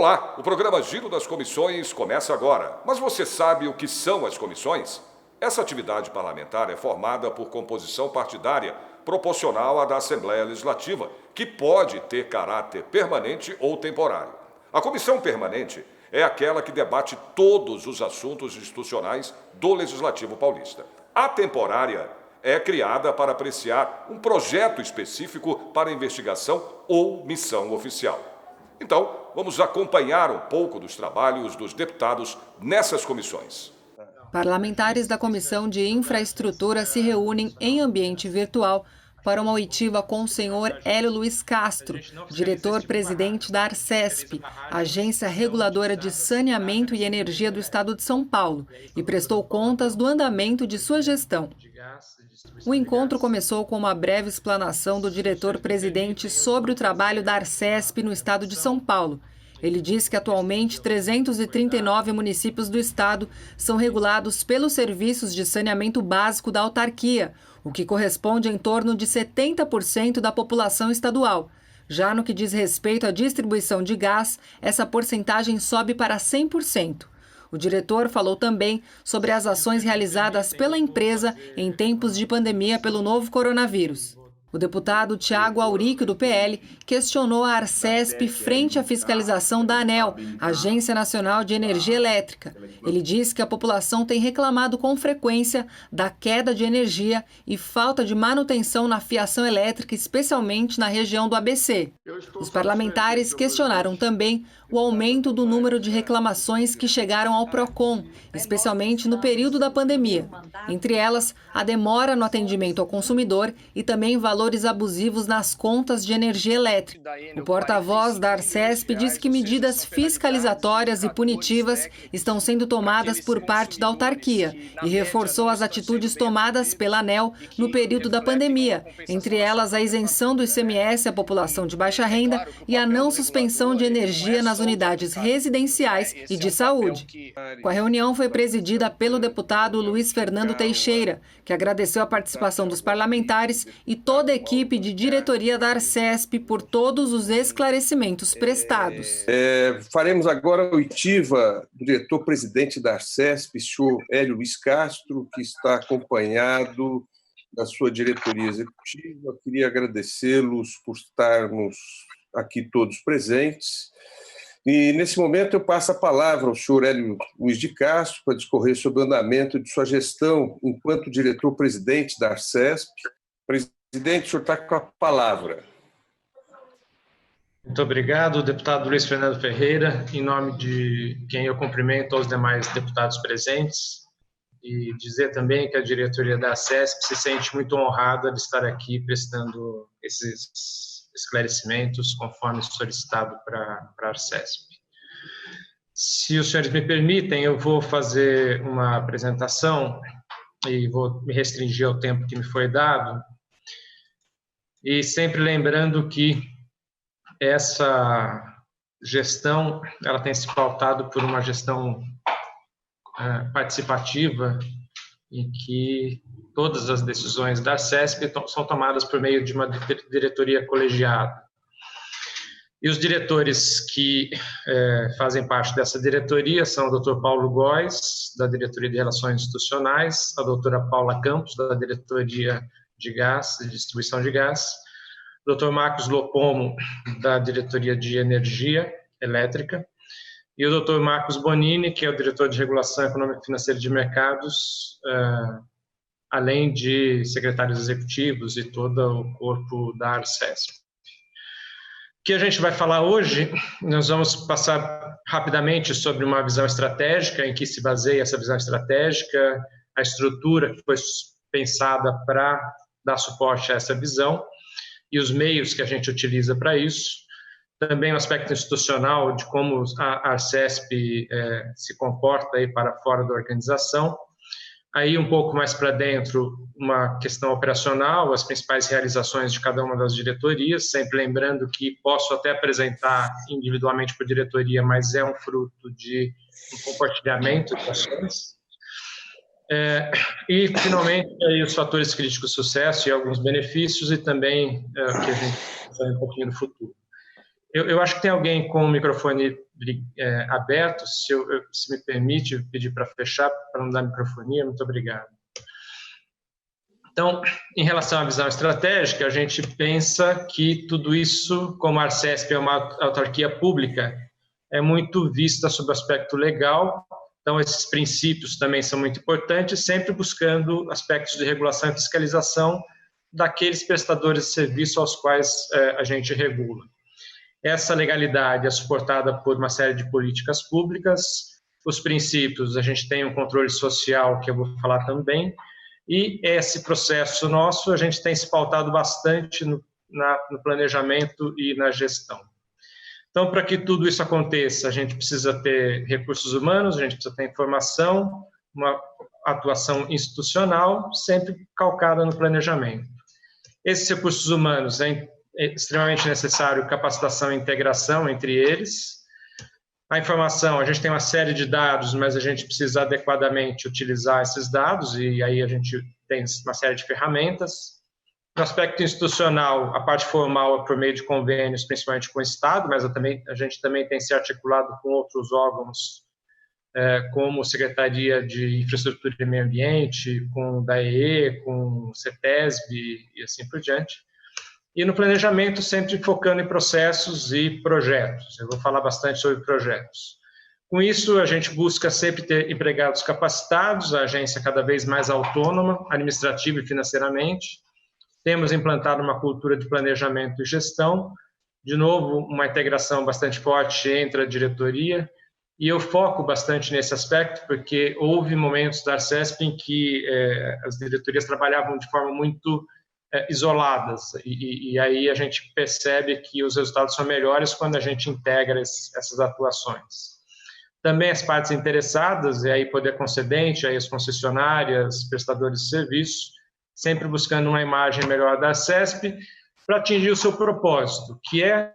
Olá, o programa Giro das Comissões começa agora. Mas você sabe o que são as comissões? Essa atividade parlamentar é formada por composição partidária proporcional à da Assembleia Legislativa, que pode ter caráter permanente ou temporário. A comissão permanente é aquela que debate todos os assuntos institucionais do Legislativo paulista. A temporária é criada para apreciar um projeto específico para investigação ou missão oficial. Então, vamos acompanhar um pouco dos trabalhos dos deputados nessas comissões. Parlamentares da Comissão de Infraestrutura se reúnem em ambiente virtual para uma oitiva com o senhor Hélio Luiz Castro, diretor-presidente da Arcesp, Agência Reguladora de Saneamento e Energia do Estado de São Paulo, e prestou contas do andamento de sua gestão. O encontro começou com uma breve explanação do diretor-presidente sobre o trabalho da Arcesp no estado de São Paulo. Ele disse que atualmente 339 municípios do estado são regulados pelos serviços de saneamento básico da autarquia, o que corresponde a em torno de 70% da população estadual. Já no que diz respeito à distribuição de gás, essa porcentagem sobe para 100%. O diretor falou também sobre as ações realizadas pela empresa em tempos de pandemia pelo novo coronavírus. O deputado Tiago Aurico, do PL, questionou a Arcesp frente à fiscalização da ANEEL, Agência Nacional de Energia Elétrica. Ele disse que a população tem reclamado com frequência da queda de energia e falta de manutenção na fiação elétrica, especialmente na região do ABC. Os parlamentares questionaram também o aumento do número de reclamações que chegaram ao PROCON, especialmente no período da pandemia. Entre elas, a demora no atendimento ao consumidor e também valores abusivos nas contas de energia elétrica. O porta-voz da Arcesp diz que medidas fiscalizatórias e punitivas estão sendo tomadas por parte da autarquia e reforçou as atitudes tomadas pela ANEEL no período da pandemia, entre elas a isenção do ICMS à população de baixa renda e a não suspensão de energia nas unidades residenciais e de saúde. A reunião foi presidida pelo deputado Luiz Fernando Teixeira, que agradeceu a participação dos parlamentares e toda a equipe de diretoria da Arcesp por todos os esclarecimentos prestados. Faremos agora a oitiva do diretor-presidente da Arcesp, senhor Hélio Luiz Castro, que está acompanhado da sua diretoria executiva. Eu queria agradecê-los por estarmos aqui todos presentes. E, nesse momento, eu passo a palavra ao senhor Hélio Luiz de Castro para discorrer sobre o andamento de sua gestão enquanto diretor-presidente da Arcesp. Presidente, o senhor está com a palavra. Muito obrigado, deputado Luiz Fernando Ferreira. Em nome de quem eu cumprimento aos demais deputados presentes e dizer também que a diretoria da Arcesp se sente muito honrada de estar aqui prestando esses esclarecimentos conforme solicitado para a Arcesp. Se os senhores me permitem, eu vou fazer uma apresentação e vou me restringir ao tempo que me foi dado, e sempre lembrando que essa gestão ela tem se pautado por uma gestão participativa, em que todas as decisões da Arcesp são tomadas por meio de uma diretoria colegiada. E os diretores que fazem parte dessa diretoria são o Dr. Paulo Góes, da Diretoria de Relações Institucionais, a doutora Paula Campos, da Diretoria de Gás, de Distribuição de Gás, o Dr. Marcos Lopomo, da Diretoria de Energia Elétrica, e o Dr. Marcos Bonini, que é o diretor de Regulação Econômica e Financeira de Mercados, além de secretários executivos e todo o corpo da Arcesp. O que a gente vai falar hoje, nós vamos passar rapidamente sobre uma visão estratégica, em que se baseia essa visão estratégica, a estrutura que foi pensada para dar suporte a essa visão e os meios que a gente utiliza para isso. Também o aspecto institucional de como a Arcesp se comporta aí para fora da organização. Aí, um pouco mais para dentro, uma questão operacional, as principais realizações de cada uma das diretorias, sempre lembrando que posso até apresentar individualmente por diretoria, mas é um fruto de um compartilhamento de ações. E, finalmente, aí os fatores críticos de sucesso e alguns benefícios, e também que a gente vai um pouquinho do futuro. Eu acho que tem alguém com o microfone aberto, se me permite pedir para fechar, para não dar microfonia. Muito obrigado. Então, em relação à visão estratégica, a gente pensa que tudo isso, como a Arcesp é uma autarquia pública, é muito vista sob o aspecto legal. Então, esses princípios também são muito importantes, sempre buscando aspectos de regulação e fiscalização daqueles prestadores de serviço aos quais a gente regula. Essa legalidade é suportada por uma série de políticas públicas. Os princípios, a gente tem um controle social, que eu vou falar também, e esse processo nosso, a gente tem se pautado bastante no planejamento e na gestão. Então, para que tudo isso aconteça, a gente precisa ter recursos humanos, a gente precisa ter informação, uma atuação institucional, sempre calcada no planejamento. Esses recursos humanos, é extremamente necessário capacitação e integração entre eles. A informação, a gente tem uma série de dados, mas a gente precisa adequadamente utilizar esses dados, e aí a gente tem uma série de ferramentas. No aspecto institucional, a parte formal é por meio de convênios, principalmente com o Estado, mas a gente também tem se articulado com outros órgãos, como Secretaria de Infraestrutura e Meio Ambiente, com o DAEE, com o CETESB e assim por diante. E no planejamento, sempre focando em processos e projetos. Eu vou falar bastante sobre projetos. Com isso, a gente busca sempre ter empregados capacitados, a agência cada vez mais autônoma, administrativa e financeiramente. Temos implantado uma cultura de planejamento e gestão, de novo, uma integração bastante forte entre a diretoria, e eu foco bastante nesse aspecto, porque houve momentos da Arcesp em que as diretorias trabalhavam de forma muito isoladas, e aí a gente percebe que os resultados são melhores quando a gente integra essas atuações. Também as partes interessadas, e aí poder concedente, aí as concessionárias, prestadores de serviço, sempre buscando uma imagem melhor da Arcesp para atingir o seu propósito, que é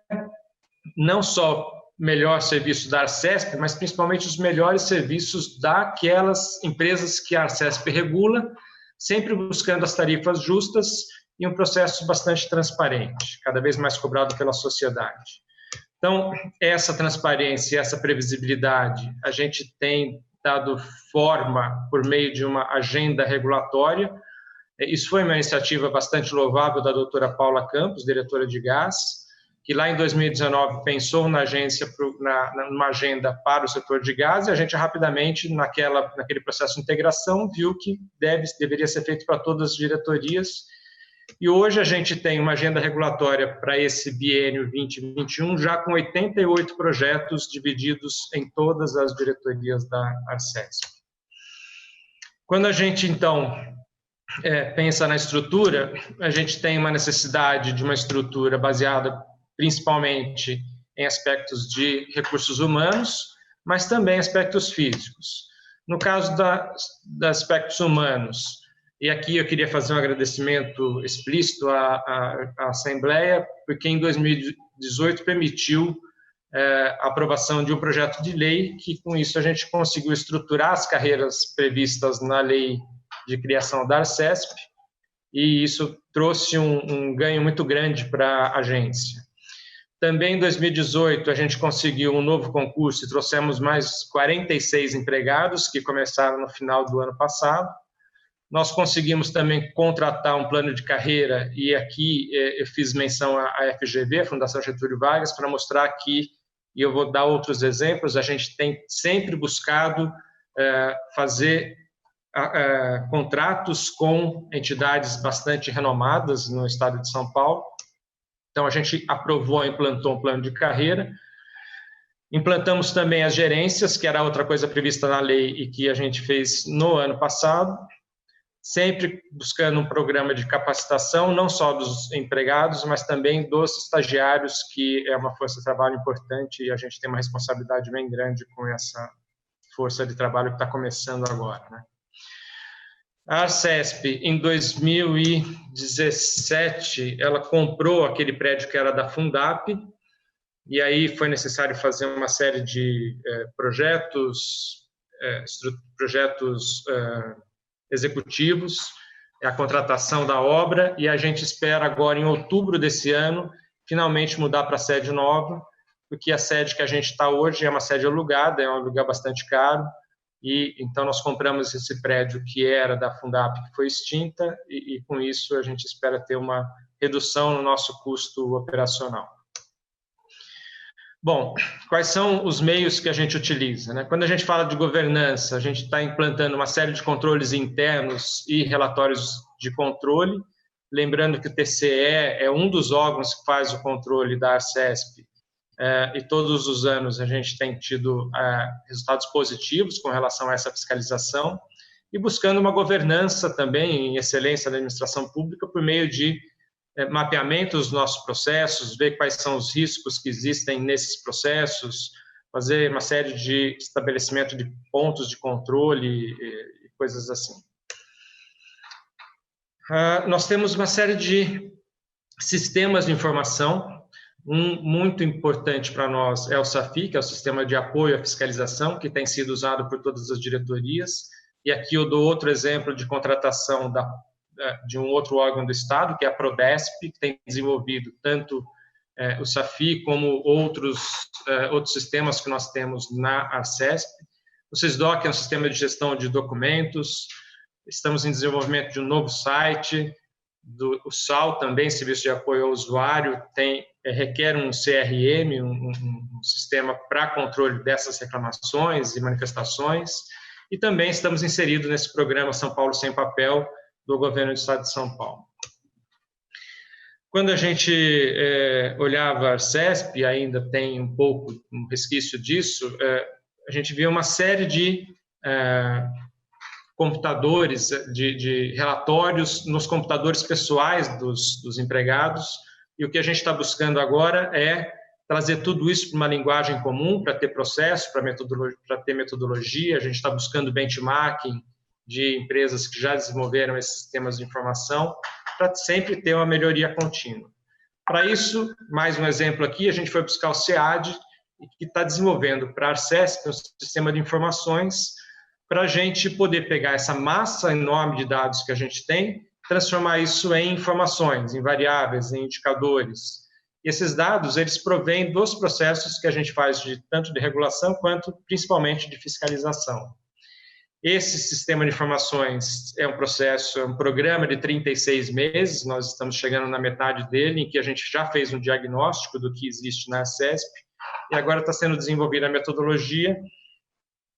não só melhor serviço da Arcesp, mas principalmente os melhores serviços daquelas empresas que a Arcesp regula, sempre buscando as tarifas justas e um processo bastante transparente, cada vez mais cobrado pela sociedade. Então, essa transparência e essa previsibilidade, a gente tem dado forma por meio de uma agenda regulatória. Isso foi uma iniciativa bastante louvável da doutora Paula Campos, diretora de gás, que lá em 2019 pensou na agência, numa agenda para o setor de gás, e a gente rapidamente, naquele processo de integração, viu que deveria ser feito para todas as diretorias. E hoje a gente tem uma agenda regulatória para esse biênio 2021, já com 88 projetos divididos em todas as diretorias da Arcesp. Quando a gente, então, pensa na estrutura, a gente tem uma necessidade de uma estrutura baseada principalmente em aspectos de recursos humanos, mas também aspectos físicos. No caso dos aspectos humanos, e aqui eu queria fazer um agradecimento explícito à Assembleia, porque em 2018 permitiu a aprovação de um projeto de lei que, com isso, a gente conseguiu estruturar as carreiras previstas na lei de criação da Arcesp, e isso trouxe um ganho muito grande para a agência. Também em 2018 a gente conseguiu um novo concurso e trouxemos mais 46 empregados que começaram no final do ano passado. Nós conseguimos também contratar um plano de carreira, e aqui eu fiz menção à FGV, a Fundação Getúlio Vargas, para mostrar que, e eu vou dar outros exemplos, a gente tem sempre buscado fazer contratos com entidades bastante renomadas no estado de São Paulo. Então, a gente aprovou e implantou um plano de carreira. Implantamos também as gerências, que era outra coisa prevista na lei e que a gente fez no ano passado, sempre buscando um programa de capacitação, não só dos empregados, mas também dos estagiários, que é uma força de trabalho importante, e a gente tem uma responsabilidade bem grande com essa força de trabalho que está começando agora, né? A Arcesp, em 2017, ela comprou aquele prédio que era da Fundap, e aí foi necessário fazer uma série de projetos executivos, a contratação da obra, e a gente espera agora, em outubro desse ano, finalmente mudar para a sede nova, porque a sede que a gente está hoje é uma sede alugada, é um aluguel bastante caro, e então nós compramos esse prédio que era da Fundap, que foi extinta, e com isso a gente espera ter uma redução no nosso custo operacional. Bom, quais são os meios que a gente utiliza, né? Quando a gente fala de governança, a gente está implantando uma série de controles internos e relatórios de controle, lembrando que o TCE é um dos órgãos que faz o controle da Arcesp, e todos os anos a gente tem tido resultados positivos com relação a essa fiscalização, e buscando uma governança também em excelência da administração pública por meio de mapeamento dos nossos processos, ver quais são os riscos que existem nesses processos, fazer uma série de estabelecimento de pontos de controle e coisas assim. Nós temos uma série de sistemas de informação. Um muito importante para nós é o SAFI, que é o Sistema de Apoio à Fiscalização, que tem sido usado por todas as diretorias. E aqui eu dou outro exemplo de contratação de um outro órgão do Estado, que é a Prodesp, que tem desenvolvido tanto o SAFI como outros sistemas que nós temos na Arcesp. O SISDOC é um sistema de gestão de documentos. Estamos em desenvolvimento de um novo site. O SAL também, Serviço de Apoio ao Usuário, requer um CRM, um sistema para controle dessas reclamações e manifestações, e também estamos inseridos nesse programa São Paulo Sem Papel, do governo do Estado de São Paulo. Quando a gente olhava a Arcesp, ainda tem um pouco um resquício disso, a gente via uma série de computadores, de relatórios nos computadores pessoais dos empregados, e o que a gente está buscando agora é trazer tudo isso para uma linguagem comum, para ter processo, para ter metodologia. A gente está buscando benchmarking de empresas que já desenvolveram esses sistemas de informação, para sempre ter uma melhoria contínua. Para isso, mais um exemplo aqui, a gente foi buscar o SEAD, que está desenvolvendo para a Arcesp um sistema de informações, para a gente poder pegar essa massa enorme de dados que a gente tem, transformar isso em informações, em variáveis, em indicadores. E esses dados, eles provêm dos processos que a gente faz tanto de regulação quanto, principalmente, de fiscalização. Esse sistema de informações é um programa de 36 meses, nós estamos chegando na metade dele, em que a gente já fez um diagnóstico do que existe na Arcesp, e agora está sendo desenvolvida a metodologia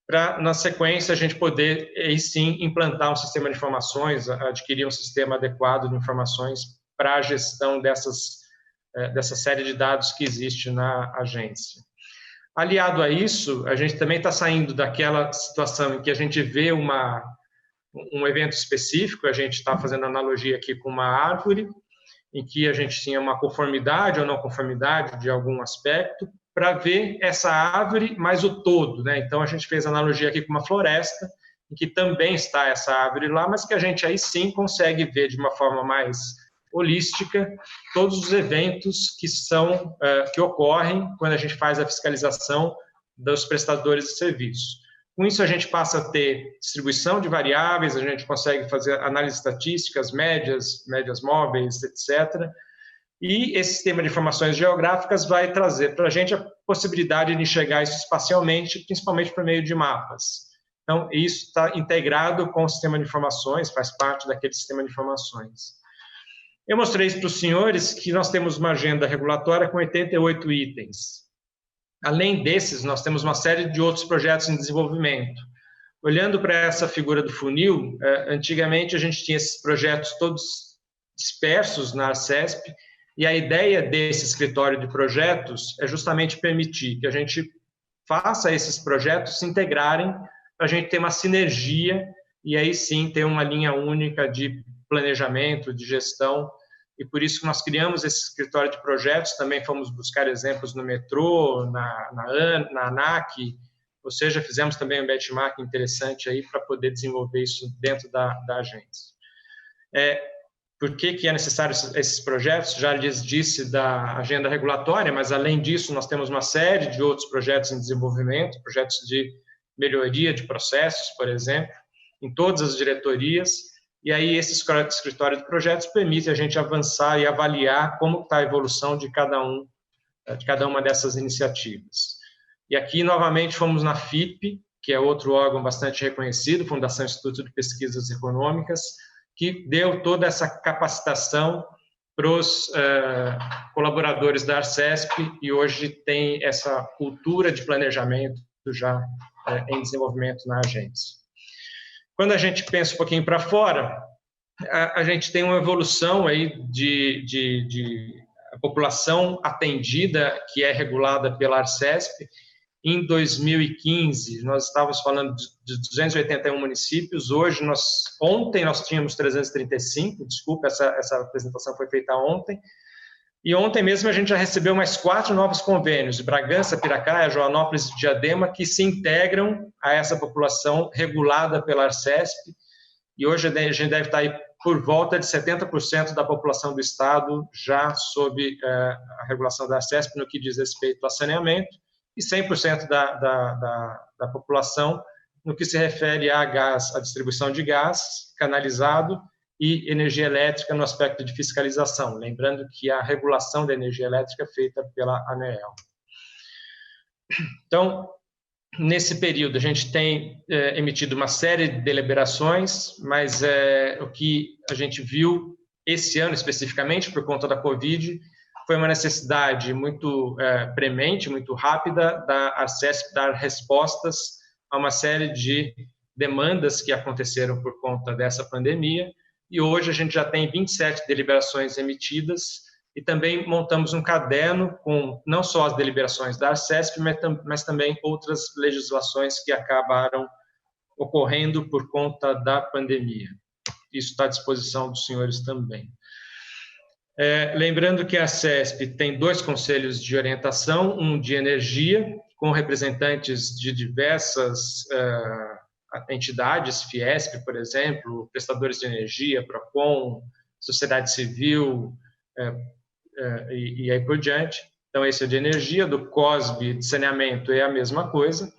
para, na sequência, a gente poder, aí sim, implantar um sistema de informações, adquirir um sistema adequado de informações para a gestão dessa série de dados que existe na agência. Aliado a isso, a gente também está saindo daquela situação em que a gente vê um evento específico, a gente está fazendo analogia aqui com uma árvore, em que a gente tinha uma conformidade ou não conformidade de algum aspecto, para ver essa árvore mais o todo, né? Então, a gente fez analogia aqui com uma floresta, em que também está essa árvore lá, mas que a gente aí sim consegue ver de uma forma mais holística todos os eventos que ocorrem quando a gente faz a fiscalização dos prestadores de serviço. Com isso, a gente passa a ter distribuição de variáveis, a gente consegue fazer análise estatísticas, médias móveis, etc., e esse sistema de informações geográficas vai trazer para a gente a possibilidade de enxergar isso espacialmente, principalmente por meio de mapas. Então, isso está integrado com o sistema de informações, faz parte daquele sistema de informações. Eu mostrei isso para os senhores que nós temos uma agenda regulatória com 88 itens. Além desses, nós temos uma série de outros projetos em desenvolvimento. Olhando para essa figura do funil, antigamente a gente tinha esses projetos todos dispersos na Arcesp, e a ideia desse escritório de projetos é justamente permitir que a gente faça esses projetos se integrarem para a gente ter uma sinergia e aí sim ter uma linha única de planejamento, de gestão, e por isso que nós criamos esse escritório de projetos, também fomos buscar exemplos no metrô, na ANAC, ou seja, fizemos também um benchmark interessante aí para poder desenvolver isso dentro da agência. Por que é necessário esses projetos? Já lhes disse da agenda regulatória, mas além disso nós temos uma série de outros projetos em desenvolvimento, projetos de melhoria de processos, por exemplo, em todas as diretorias, e aí esse escritório de projetos permite a gente avançar e avaliar como está a evolução de cada uma dessas iniciativas. E aqui, novamente, fomos na FIP, que é outro órgão bastante reconhecido, Fundação Instituto de Pesquisas Econômicas, que deu toda essa capacitação para os colaboradores da Arcesp, e hoje tem essa cultura de planejamento já em desenvolvimento na agência. Quando a gente pensa um pouquinho para fora, a gente tem uma evolução aí de população atendida, que é regulada pela Arcesp. Em 2015, nós estávamos falando de 281 municípios, ontem nós tínhamos 335, desculpa, essa apresentação foi feita ontem, e ontem mesmo a gente já recebeu mais 4 novos convênios, de Bragança, Piracaia, Joanópolis e Diadema, que se integram a essa população regulada pela Arcesp, e hoje a gente deve estar aí por volta de 70% da população do estado já sob a regulação da Arcesp no que diz respeito a saneamento, e 100% da população no que se refere a gás, a distribuição de gás canalizado e energia elétrica no aspecto de fiscalização, lembrando que a regulação da energia elétrica é feita pela ANEEL. Então, nesse período, a gente tem emitido uma série de deliberações, mas o que a gente viu esse ano, especificamente, por conta da Covid, foi uma necessidade muito premente, muito rápida, da Arcesp dar respostas a uma série de demandas que aconteceram por conta dessa pandemia, e hoje a gente já tem 27 deliberações emitidas, e também montamos um caderno com não só as deliberações da Arcesp, mas também outras legislações que acabaram ocorrendo por conta da pandemia. Isso está à disposição dos senhores também. Lembrando que a Arcesp tem 2 conselhos de orientação, um de energia, com representantes de diversas entidades, Fiesp, por exemplo, prestadores de energia, Procon, sociedade civil, e aí por diante. Então, esse é de energia, do COSB, de saneamento, é a mesma coisa,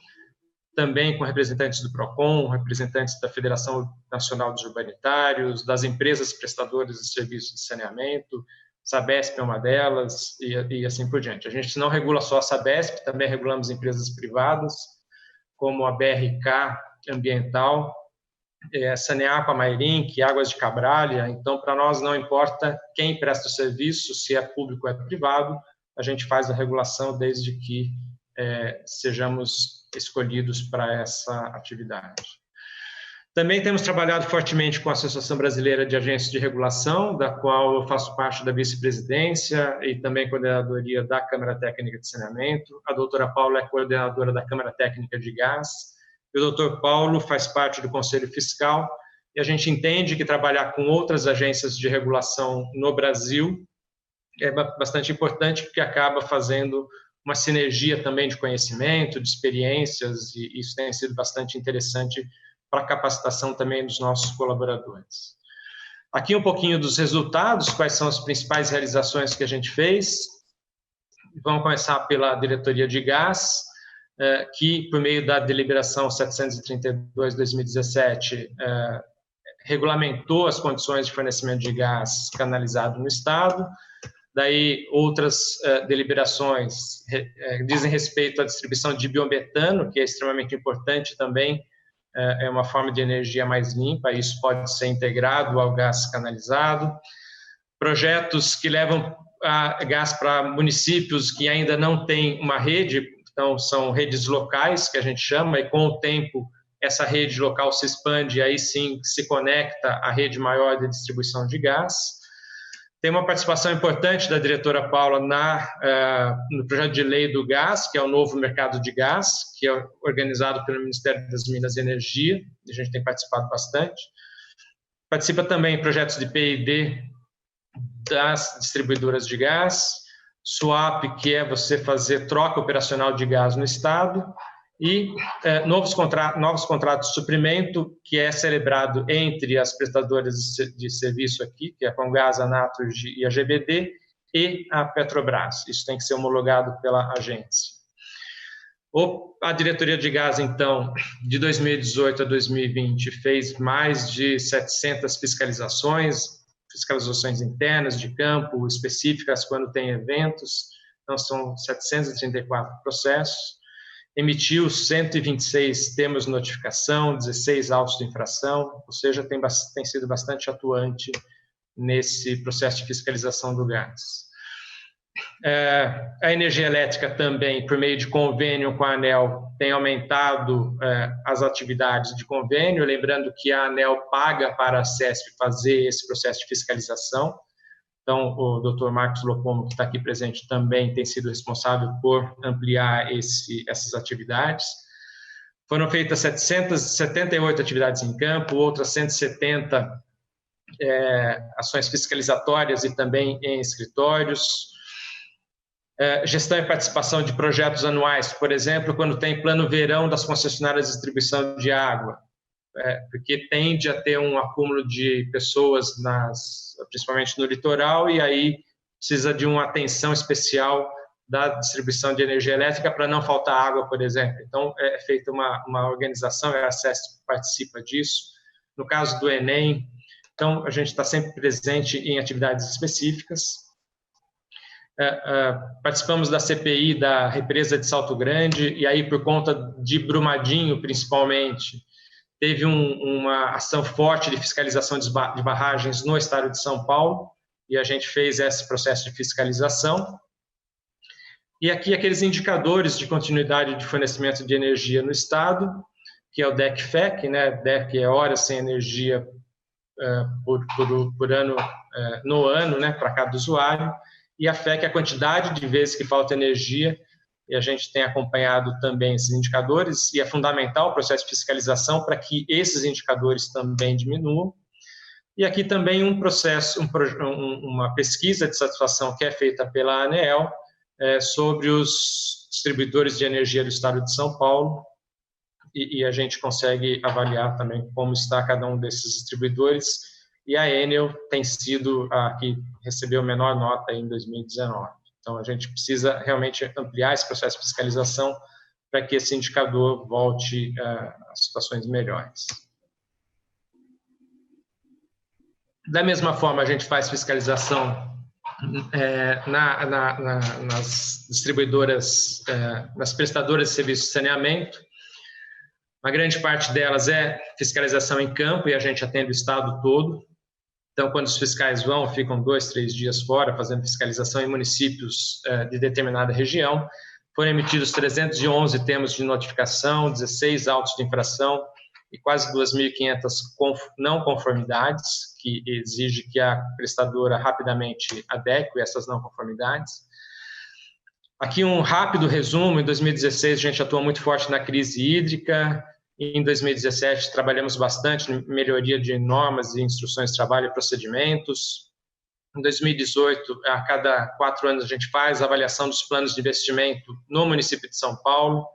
também com representantes do Procon, representantes da Federação Nacional dos Urbanitários, das empresas prestadoras de serviços de saneamento, Sabesp é uma delas, e assim por diante. A gente não regula só a Sabesp, também regulamos empresas privadas, como a BRK Ambiental, Saneaco, Amairink, Águas de Cabralha. Então, para nós não importa quem presta o serviço, se é público ou é privado, a gente faz a regulação desde que sejamos escolhidos para essa atividade. Também temos trabalhado fortemente com a Associação Brasileira de Agências de Regulação, da qual eu faço parte da vice-presidência e também coordenadoria da Câmara Técnica de Saneamento. A doutora Paula é coordenadora da Câmara Técnica de Gás, e o doutor Paulo faz parte do Conselho Fiscal, e a gente entende que trabalhar com outras agências de regulação no Brasil é bastante importante, porque acaba fazendo uma sinergia também de conhecimento, de experiências, e isso tem sido bastante interessante para a capacitação também dos nossos colaboradores. Aqui um pouquinho dos resultados, quais são as principais realizações que a gente fez. Vamos começar pela Diretoria de Gás, que, por meio da deliberação 732/2017, regulamentou as condições de fornecimento de gás canalizado no Estado. Daí, outras deliberações dizem respeito à distribuição de biometano, que é extremamente importante também, é uma forma de energia mais limpa, isso pode ser integrado ao gás canalizado. Projetos que levam gás para municípios que ainda não têm uma rede, então são redes locais, que a gente chama, e com o tempo essa rede local se expande e aí sim se conecta à rede maior de distribuição de gás. Tem uma participação importante da diretora Paula no projeto de lei do gás, que é o novo mercado de gás, que é organizado pelo Ministério das Minas e Energia, a gente tem participado bastante. Participa também em projetos de P&D das distribuidoras de gás, swap, que é você fazer troca operacional de gás no Estado, e novos contratos de suprimento, que é celebrado entre as prestadoras de serviço aqui, que é a Comgás, a Naturgy e a GBD, e a Petrobras. Isso tem que ser homologado pela agência. A diretoria de gás, então, de 2018 a 2020, fez mais de 700 fiscalizações internas de campo, específicas quando tem eventos, então são 734 processos, emitiu 126 termos de notificação, 16 autos de infração, ou seja, tem sido bastante atuante nesse processo de fiscalização do gás. A energia elétrica também, por meio de convênio com a ANEEL, tem aumentado as atividades de convênio, lembrando que a ANEEL paga para a CESP fazer esse processo de fiscalização. Então, o Dr. Marcos Lopomo, que está aqui presente, também tem sido responsável por ampliar essas atividades. Foram feitas 778 atividades em campo, outras 170 ações fiscalizatórias e também em escritórios. Gestão e participação de projetos anuais, por exemplo, quando tem plano verão das concessionárias de distribuição de água, porque tende a ter um acúmulo de pessoas, principalmente no litoral, e aí precisa de uma atenção especial da distribuição de energia elétrica para não faltar água, por exemplo. Então, é feita uma organização, a CESP participa disso. No caso do Enem, então, a gente está sempre presente em atividades específicas. Participamos da CPI da represa de Salto Grande, e aí, por conta de Brumadinho, principalmente, teve uma ação forte de fiscalização de barragens no estado de São Paulo, e a gente fez esse processo de fiscalização. E aqui, aqueles indicadores de continuidade de fornecimento de energia no estado, que é o DEC-FEC, né? DEC é horas sem energia por ano, no ano, né, para cada usuário, e a FEC é a quantidade de vezes que falta energia, e a gente tem acompanhado também esses indicadores, e é fundamental o processo de fiscalização para que esses indicadores também diminuam. E aqui também uma pesquisa de satisfação que é feita pela ANEEL sobre os distribuidores de energia do estado de São Paulo, e a gente consegue avaliar também como está cada um desses distribuidores, e a Enel tem sido a que recebeu menor nota em 2019. Então, a gente precisa realmente ampliar esse processo de fiscalização para que esse indicador volte a situações melhores. Da mesma forma, a gente faz fiscalização nas distribuidoras, nas prestadoras de serviços de saneamento. Uma grande parte delas é fiscalização em campo, e a gente atende o estado todo. Então, quando os fiscais ficam 2, 3 dias fora, fazendo fiscalização em municípios de determinada região. Foram emitidos 311 termos de notificação, 16 autos de infração e quase 2.500 não conformidades, que exige que a prestadora rapidamente adeque essas não conformidades. Aqui um rápido resumo: em 2016 a gente atuou muito forte na crise hídrica, em 2017 trabalhamos bastante em melhoria de normas e instruções de trabalho e procedimentos. Em 2018, a cada 4 anos a gente faz a avaliação dos planos de investimento no município de São Paulo,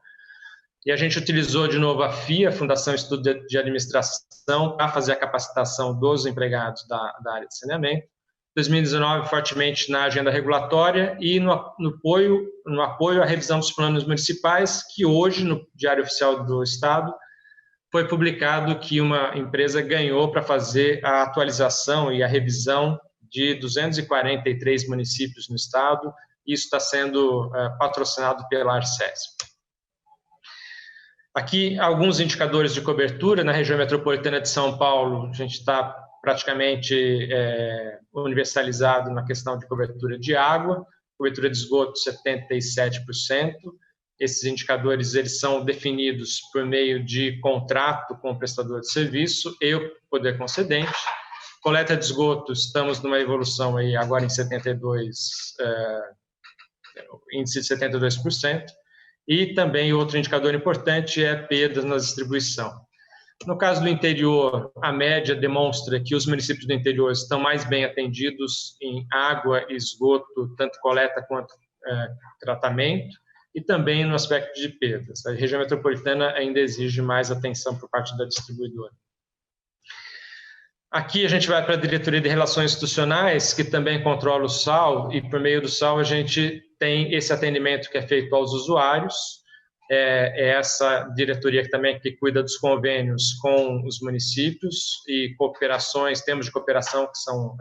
e a gente utilizou de novo a FIA, Fundação Estudo de Administração, para fazer a capacitação dos empregados da área de saneamento. 2019, fortemente na agenda regulatória e no apoio à revisão dos planos municipais, que hoje, no Diário Oficial do Estado, foi publicado que uma empresa ganhou para fazer a atualização e a revisão de 243 municípios no estado. Isso está sendo patrocinado pela ARCESP. Aqui, alguns indicadores de cobertura. Na região metropolitana de São Paulo, a gente está praticamente universalizado na questão de cobertura de água, cobertura de esgoto 77%. Esses indicadores eles são definidos por meio de contrato com o prestador de serviço e o poder concedente. Coleta de esgoto, estamos numa evolução aí agora em 72%, índice de 72%. E também outro indicador importante é perdas na distribuição. No caso do interior, a média demonstra que os municípios do interior estão mais bem atendidos em água e esgoto, tanto coleta quanto tratamento, e também no aspecto de perdas. A região metropolitana ainda exige mais atenção por parte da distribuidora. Aqui a gente vai para a Diretoria de Relações Institucionais, que também controla o SAL, e por meio do SAL a gente tem esse atendimento que é feito aos usuários. é essa diretoria que também que cuida dos convênios com os municípios e cooperações, termos de cooperação que são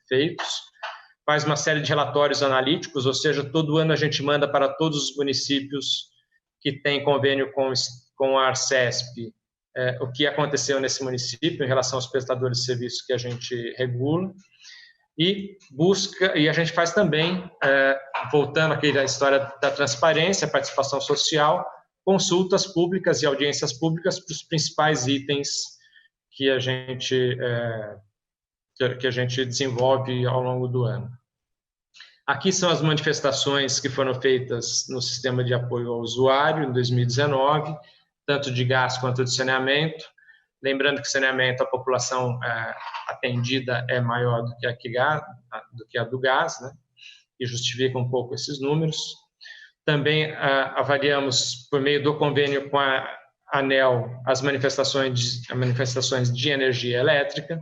feitos. Faz uma série de relatórios analíticos, ou seja, todo ano a gente manda para todos os municípios que têm convênio com a Arcesp o que aconteceu nesse município em relação aos prestadores de serviços que a gente regula. E a gente faz também, voltando aqui à história da transparência, participação social, consultas públicas e audiências públicas para os principais itens que a gente desenvolve ao longo do ano. Aqui são as manifestações que foram feitas no sistema de apoio ao usuário em 2019, tanto de gás quanto de saneamento. Lembrando que saneamento, a população atendida é maior do que a do gás, né? E justifica um pouco esses números. Também avaliamos, por meio do convênio com a ANEEL, as manifestações de energia elétrica.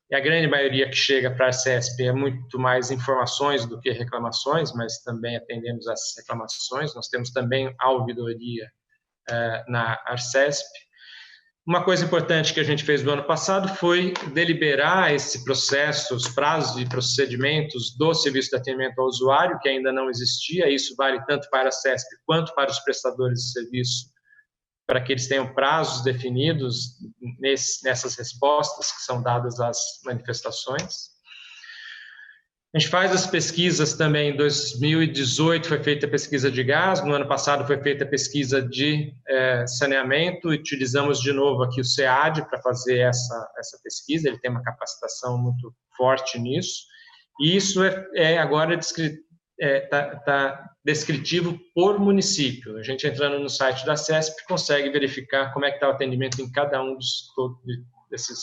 E a grande maioria que chega para a Arcesp é muito mais informações do que reclamações, mas também atendemos às reclamações. Nós temos também a ouvidoria na Arcesp. Uma coisa importante que a gente fez no ano passado foi deliberar esse processo, os prazos e procedimentos do serviço de atendimento ao usuário, que ainda não existia. Isso vale tanto para a Arcesp quanto para os prestadores de serviço, para que eles tenham prazos definidos nessas respostas que são dadas às manifestações. A gente faz as pesquisas também. Em 2018 foi feita a pesquisa de gás, no ano passado foi feita a pesquisa de saneamento, e utilizamos de novo aqui o SEAD para fazer essa pesquisa. Ele tem uma capacitação muito forte nisso, e isso agora está descritivo por município. A gente, entrando no site da CESP, consegue verificar como é que está o atendimento em cada um desses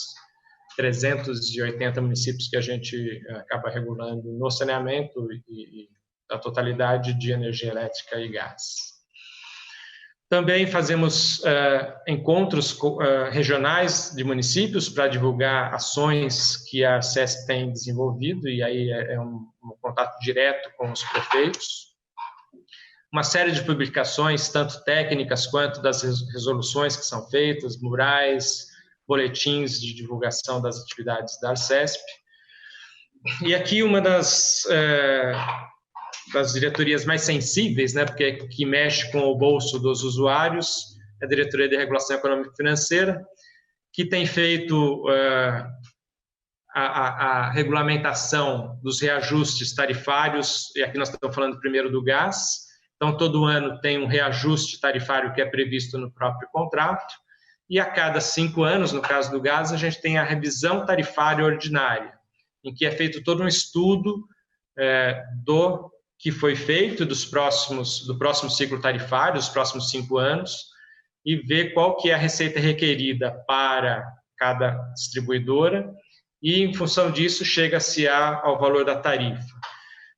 380 municípios que a gente acaba regulando no saneamento e a totalidade de energia elétrica e gás. Também fazemos encontros regionais de municípios para divulgar ações que a CESP tem desenvolvido, e aí é um contato direto com os prefeitos. Uma série de publicações, tanto técnicas quanto das resoluções que são feitas, murais, boletins de divulgação das atividades da Arcesp. E aqui uma das diretorias mais sensíveis, né, porque que mexe com o bolso dos usuários, é a Diretoria de Regulação Econômica e Financeira, que tem feito a regulamentação dos reajustes tarifários, e aqui nós estamos falando primeiro do gás. Então, todo ano tem um reajuste tarifário que é previsto no próprio contrato, e a cada 5 anos, no caso do gás, a gente tem a revisão tarifária ordinária, em que é feito todo um estudo do que foi feito do próximo ciclo tarifário, dos próximos 5 anos, e ver qual que é a receita requerida para cada distribuidora, e, em função disso, chega-se ao valor da tarifa.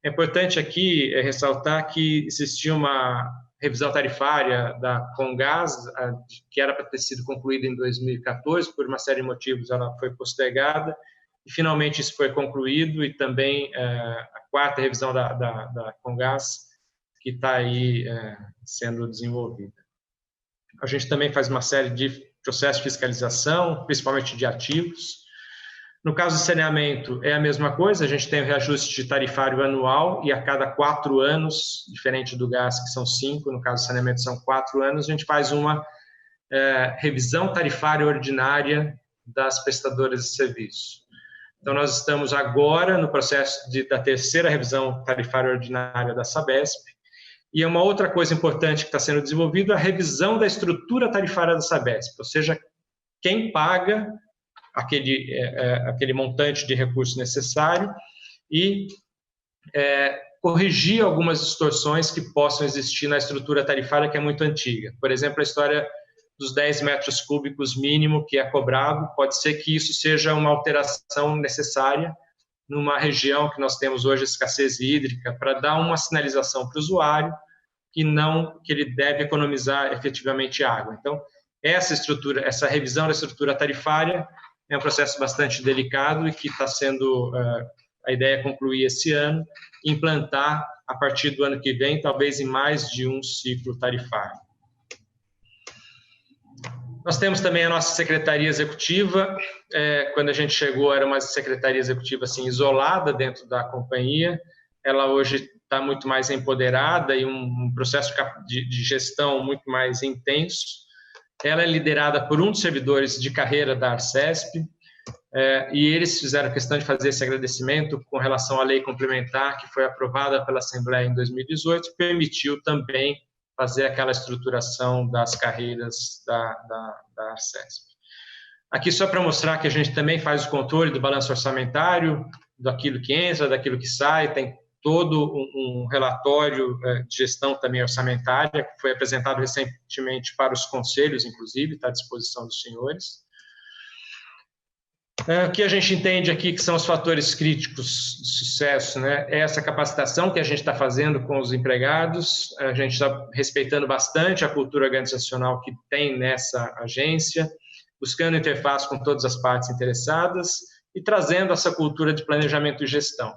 É importante aqui ressaltar que existia uma revisão tarifária da Comgás, que era para ter sido concluída em 2014, por uma série de motivos ela foi postergada, e finalmente isso foi concluído, e também a 4ª revisão da Comgás, que está aí sendo desenvolvida. A gente também faz uma série de processos de fiscalização, principalmente de ativos. No caso do saneamento, é a mesma coisa, a gente tem o reajuste tarifário anual, e a cada 4 anos, diferente do gás, que são 5, no caso do saneamento são 4 anos, a gente faz uma revisão tarifária ordinária das prestadoras de serviço. Então, nós estamos agora no processo da 3ª revisão tarifária ordinária da Sabesp, e uma outra coisa importante que está sendo desenvolvida é a revisão da estrutura tarifária da Sabesp, ou seja, quem paga aquele montante de recurso necessário, e corrigir algumas distorções que possam existir na estrutura tarifária, que é muito antiga. Por exemplo, a história dos 10 metros cúbicos mínimo que é cobrado, pode ser que isso seja uma alteração necessária numa região que nós temos hoje escassez hídrica, para dar uma sinalização para o usuário que ele deve economizar efetivamente água. Então, essa revisão da estrutura tarifária é um processo bastante delicado, e que está sendo, a ideia é concluir esse ano, implantar a partir do ano que vem, talvez em mais de um ciclo tarifário. Nós temos também a nossa secretaria executiva. Quando a gente chegou, era uma secretaria executiva assim, isolada dentro da companhia. Ela hoje está muito mais empoderada e um processo de gestão muito mais intenso. Ela é liderada por um dos servidores de carreira da Arcesp, e eles fizeram questão de fazer esse agradecimento com relação à lei complementar que foi aprovada pela Assembleia em 2018, que permitiu também fazer aquela estruturação das carreiras da Arcesp. Aqui só para mostrar que a gente também faz o controle do balanço orçamentário, daquilo que entra, daquilo que sai, tem todo um relatório de gestão também orçamentária, que foi apresentado recentemente para os conselhos, inclusive, está à disposição dos senhores. O que a gente entende aqui que são os fatores críticos de sucesso, né? É essa capacitação que a gente está fazendo com os empregados, a gente está respeitando bastante a cultura organizacional que tem nessa agência, buscando interface com todas as partes interessadas e trazendo essa cultura de planejamento e gestão.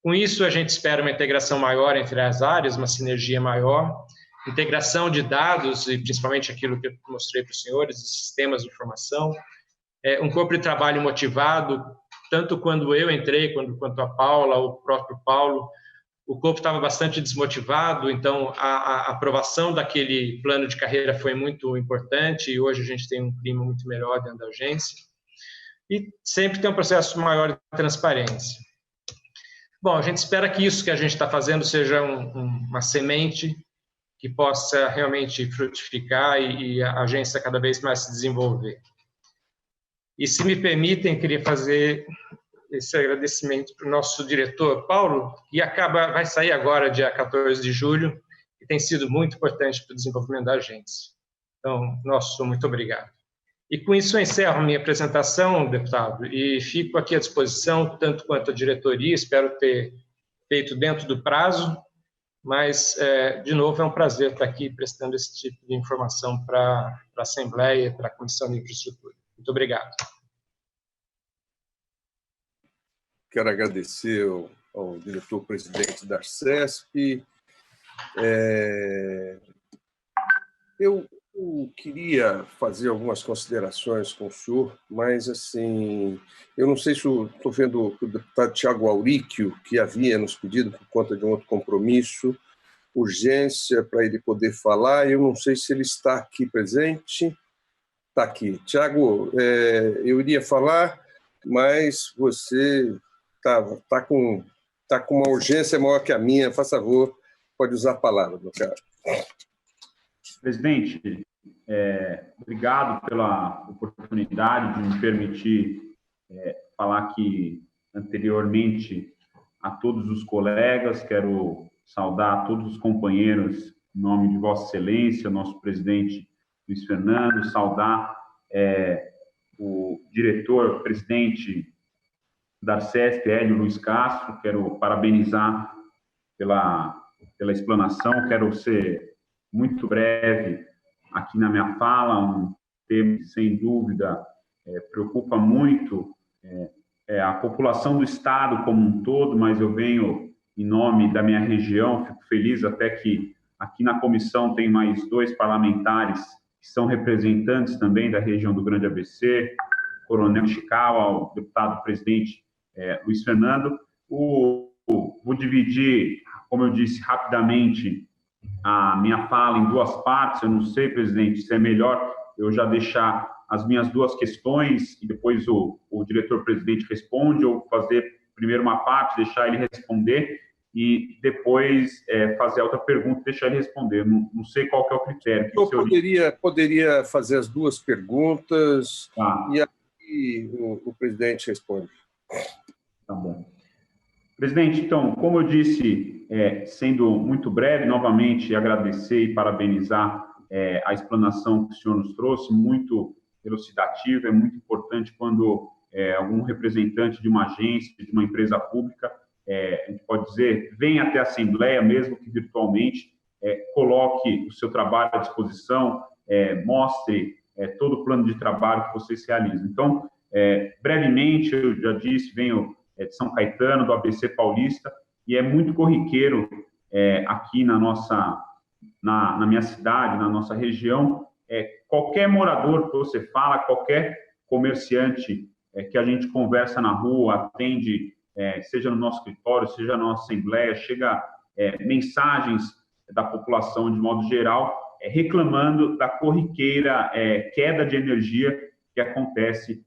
Com isso, a gente espera uma integração maior entre as áreas, uma sinergia maior, integração de dados, e principalmente aquilo que eu mostrei para os senhores, de sistemas de informação, um corpo de trabalho motivado, tanto quando eu entrei, quanto a Paula, o próprio Paulo, o corpo estava bastante desmotivado, então a aprovação daquele plano de carreira foi muito importante e hoje a gente tem um clima muito melhor dentro da agência. E sempre tem um processo maior de transparência. Bom, a gente espera que isso que a gente está fazendo seja uma semente que possa realmente frutificar e a agência cada vez mais se desenvolver. E, se me permitem, queria fazer esse agradecimento para o nosso diretor, Paulo, que vai sair agora, dia 14 de julho, e tem sido muito importante para o desenvolvimento da agência. Então, nosso muito obrigado. E com isso eu encerro a minha apresentação, deputado, e fico aqui à disposição, tanto quanto a diretoria, espero ter feito dentro do prazo, mas, de novo, é um prazer estar aqui prestando esse tipo de informação para a Assembleia e para a Comissão de Infraestrutura. Muito obrigado. Quero agradecer ao diretor-presidente da Arcesp. Eu queria fazer algumas considerações com o senhor, mas, assim, eu não sei se estou vendo o deputado Tiago Auríquio, que havia nos pedido, por conta de um outro compromisso, urgência para ele poder falar. Eu não sei se ele está aqui presente. Está aqui. Tiago, eu iria falar, mas você está com uma urgência maior que a minha. Faça favor, pode usar a palavra, meu caro. Presidente, obrigado pela oportunidade de me permitir falar aqui anteriormente a todos os colegas. Quero saudar todos os companheiros em nome de Vossa Excelência, nosso presidente Luiz Fernando, saudar o diretor-presidente da Arcesp, Hélio Luiz Castro. Quero parabenizar pela explanação. Quero ser muito breve aqui na minha fala. Um tema que, sem dúvida, preocupa muito a população do Estado como um todo, mas eu venho em nome da minha região. Fico feliz até que aqui na comissão tem mais 2 parlamentares que são representantes também da região do Grande ABC, Coronel Chicau, ao deputado-presidente Luiz Fernando. Vou dividir, como eu disse, rapidamente a minha fala em 2 partes. Eu não sei, presidente, se é melhor eu já deixar as minhas 2 questões e depois o diretor-presidente responde, ou fazer primeiro uma parte, deixar ele responder, e depois fazer a outra pergunta e deixar ele responder. Não sei qual que é o critério. Eu poderia fazer as 2 perguntas, e aí o presidente responde. Tá bom. Presidente, então, como eu disse, sendo muito breve, novamente agradecer e parabenizar a explanação que o senhor nos trouxe, muito elucidativa. É muito importante quando algum representante de uma agência, de uma empresa pública, a gente pode dizer, vem até a Assembleia, mesmo que virtualmente, coloque o seu trabalho à disposição, mostre todo o plano de trabalho que vocês realizam. Então, brevemente, eu já disse, venho de São Caetano, do ABC Paulista, e é muito corriqueiro aqui na minha cidade, na nossa região, qualquer morador que você fala, qualquer comerciante que a gente conversa na rua, atende, seja no nosso escritório, seja na nossa assembleia, chega mensagens da população de modo geral, reclamando da corriqueira queda de energia que acontece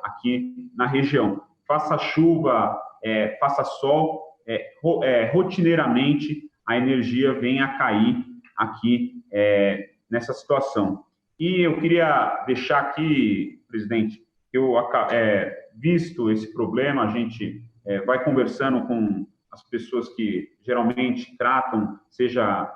aqui na região. Faça chuva, faça sol, rotineiramente a energia vem a cair aqui nessa situação. E eu queria deixar aqui, presidente, que eu, visto esse problema, a gente vai conversando com as pessoas que geralmente tratam, seja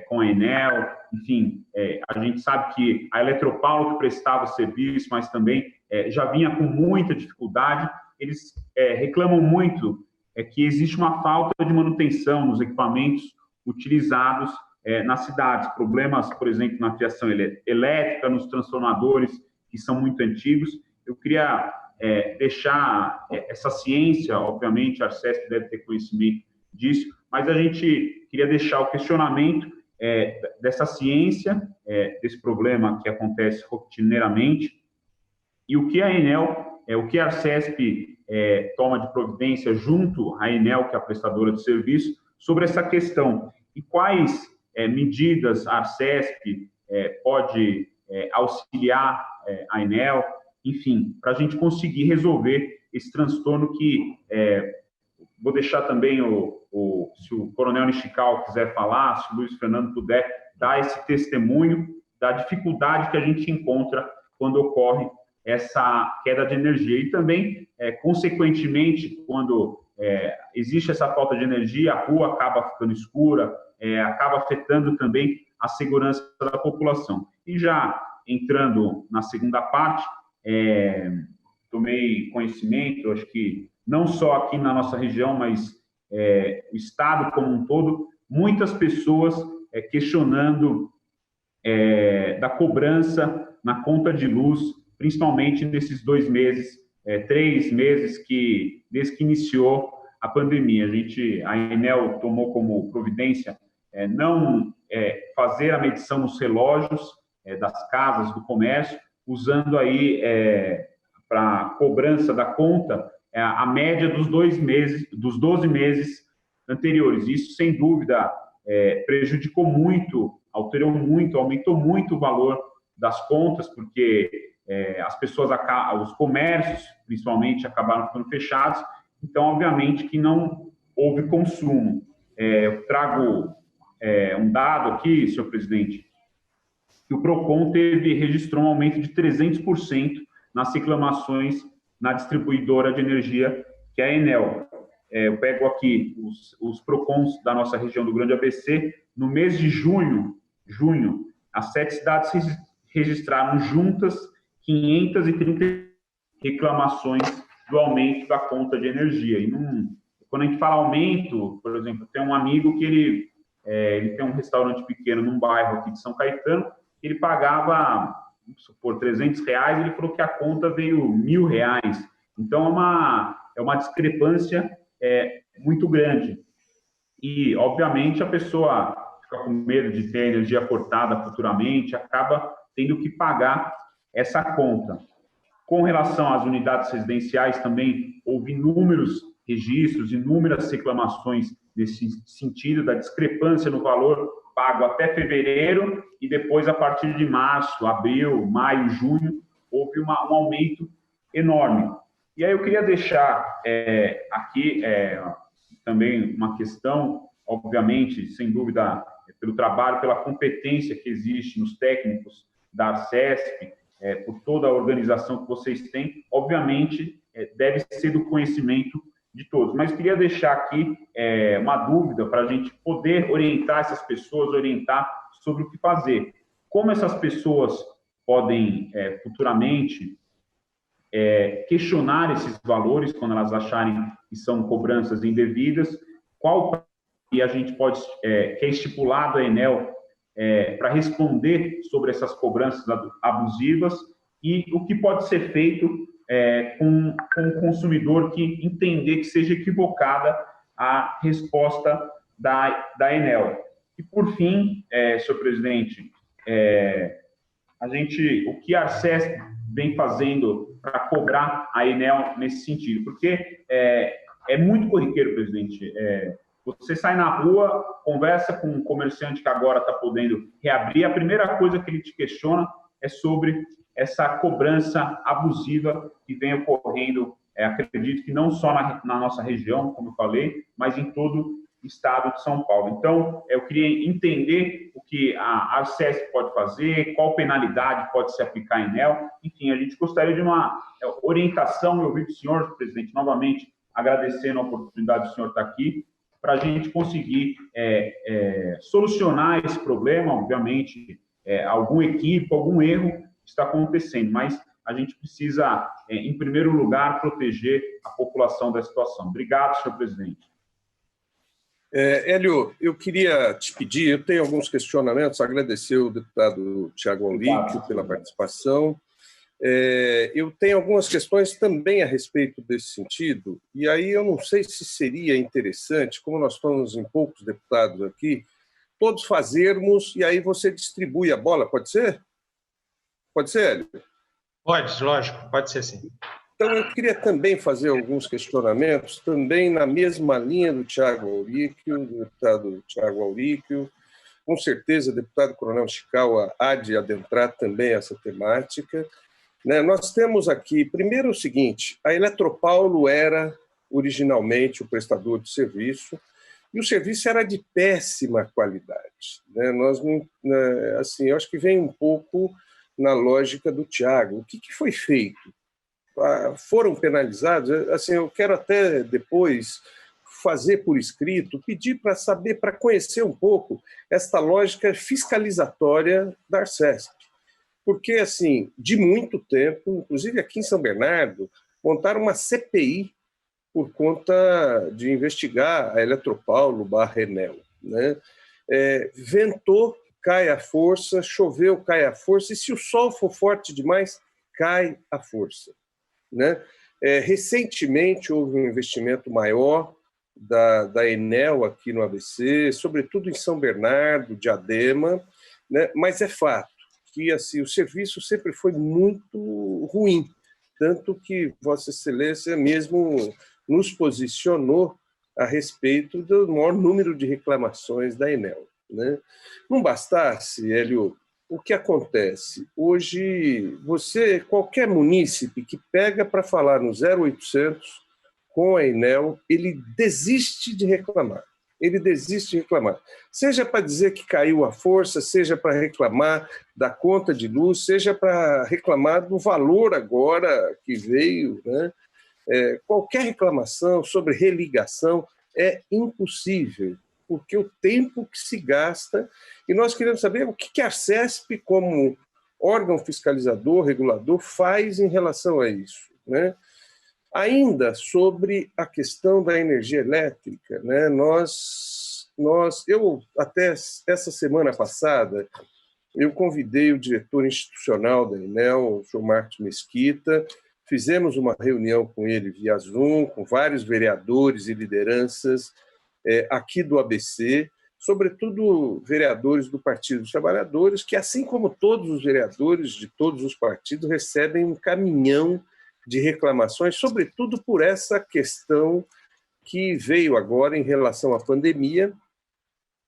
com a Enel, enfim, a gente sabe que a Eletropaulo que prestava serviço, mas também já vinha com muita dificuldade, eles reclamam muito que existe uma falta de manutenção nos equipamentos utilizados nas cidades, problemas, por exemplo, na fiação elétrica, nos transformadores, que são muito antigos. Eu queria deixar essa ciência, obviamente, a Arcesp deve ter conhecimento disso, mas a gente queria deixar o questionamento dessa ciência, desse problema que acontece rotineiramente, e o que a Enel, o que a Arcesp toma de providência junto à Enel, que é a prestadora de serviço, sobre essa questão. E quais medidas a Arcesp pode auxiliar a Enel, enfim, para a gente conseguir resolver esse transtorno que... vou deixar também, se o Coronel Nishical quiser falar, se o Luiz Fernando puder dar esse testemunho da dificuldade que a gente encontra quando ocorre essa queda de energia. E também, consequentemente, quando existe essa falta de energia, a rua acaba ficando escura, acaba afetando também a segurança da população. E já entrando na segunda parte, tomei conhecimento, acho que não só aqui na nossa região, mas o Estado como um todo, muitas pessoas questionando da cobrança na conta de luz, principalmente nesses 2 meses, 3 meses desde que iniciou a pandemia. A Enel tomou como providência não fazer a medição nos relógios das casas, do comércio, usando aí para cobrança da conta a média dos 2 meses, dos 12 meses anteriores. Isso, sem dúvida, prejudicou muito, alterou muito, aumentou muito o valor das contas, porque as pessoas, os comércios, principalmente, acabaram ficando fechados. Então, obviamente, que não houve consumo. Eu trago um dado aqui, senhor presidente, que o PROCON registrou um aumento de 300% nas reclamações na distribuidora de energia, que é a Enel. Eu pego aqui os PROCONs da nossa região do Grande ABC. No mês de junho, as 7 cidades registraram juntas 530 reclamações do aumento da conta de energia. E quando a gente fala aumento, por exemplo, tem um amigo que ele tem um restaurante pequeno num bairro aqui de São Caetano, ele pagava, vamos supor, R$300, ele falou que a conta veio R$1.000. Então, é uma discrepância muito grande. E, obviamente, a pessoa fica com medo de ter a energia cortada futuramente, acaba tendo que pagar essa conta. Com relação às unidades residenciais, também houve inúmeros registros, inúmeras reclamações nesse sentido, da discrepância no valor pago até fevereiro e depois, a partir de março, abril, maio, junho, houve um aumento enorme. E aí eu queria deixar aqui também uma questão, obviamente, sem dúvida, pelo trabalho, pela competência que existe nos técnicos da Arcesp, por toda a organização que vocês têm, obviamente, deve ser do conhecimento de todos. Mas queria deixar aqui uma dúvida para a gente poder orientar essas pessoas, orientar sobre o que fazer. Como essas pessoas podem, futuramente, questionar esses valores quando elas acharem que são cobranças indevidas, qual que a gente pode, que é estipulado a Enel para responder sobre essas cobranças abusivas e o que pode ser feito com o consumidor que entender que seja equivocada a resposta da Enel. E, por fim, senhor presidente, o que a Arcesp vem fazendo para cobrar a Enel nesse sentido, porque é muito corriqueiro, presidente. Você sai na rua, conversa com um comerciante que agora está podendo reabrir, a primeira coisa que ele te questiona é sobre essa cobrança abusiva que vem ocorrendo, acredito que não só na nossa região, como eu falei, mas em todo o estado de São Paulo. Então, eu queria entender o que a Arcesp pode fazer, qual penalidade pode se aplicar em Enel. Enfim, a gente gostaria de uma orientação. Eu ouvi do senhor, presidente, novamente, agradecendo a oportunidade do senhor estar aqui, para a gente conseguir solucionar esse problema. Obviamente, algum equívoco, algum erro está acontecendo, mas a gente precisa, em primeiro lugar, proteger a população da situação. Obrigado, senhor presidente. Hélio, eu queria te pedir, eu tenho alguns questionamentos, agradecer ao deputado Tiago Aulíquio pela participação. Eu tenho algumas questões também a respeito desse sentido, e aí eu não sei se seria interessante, como nós estamos em poucos deputados aqui, todos fazermos, e aí você distribui a bola, pode ser? Pode ser, Hélio? Pode, lógico, pode ser sim. Então, eu queria também fazer alguns questionamentos, também na mesma linha do Tiago Aulíquio, do deputado Tiago Aulíquio. Com certeza, o deputado Coronel Chicauá há de adentrar também essa temática. Nós temos aqui, primeiro, o seguinte: a Eletropaulo era originalmente o prestador de serviço, e o serviço era de péssima qualidade. Assim, eu acho que vem um pouco na lógica do Tiago. O que foi feito? Foram penalizados? Assim, eu quero até depois fazer por escrito, pedir para saber, para conhecer um pouco esta lógica fiscalizatória da Arcesp. Porque, assim, de muito tempo, inclusive aqui em São Bernardo, montaram uma CPI por conta de investigar a Eletropaulo /Enel. Ventou, cai a força, choveu, cai a força, e se o sol for forte demais, cai a força. Recentemente houve um investimento maior da Enel aqui no ABC, sobretudo em São Bernardo, Diadema, mas é fato que assim, o serviço sempre foi muito ruim, tanto que Vossa Excelência mesmo nos posicionou a respeito do maior número de reclamações da Enel. Não bastasse, Hélio, o que acontece? Hoje, qualquer munícipe que pega para falar no 0800 com a Enel, ele desiste de reclamar. Seja para dizer que caiu a força, seja para reclamar da conta de luz, seja para reclamar do valor agora que veio. Qualquer reclamação sobre religação é impossível, porque o tempo que se gasta, e nós queremos saber o que a Arcesp, como órgão fiscalizador, regulador, faz em relação a isso. Ainda sobre a questão da energia elétrica, eu até essa semana passada, eu convidei o diretor institucional da Enel, o João Marcos Mesquita, fizemos uma reunião com ele via Zoom, com vários vereadores e lideranças aqui do ABC, sobretudo vereadores do Partido dos Trabalhadores, que, assim como todos os vereadores de todos os partidos, recebem um caminhão de reclamações, sobretudo por essa questão que veio agora em relação à pandemia.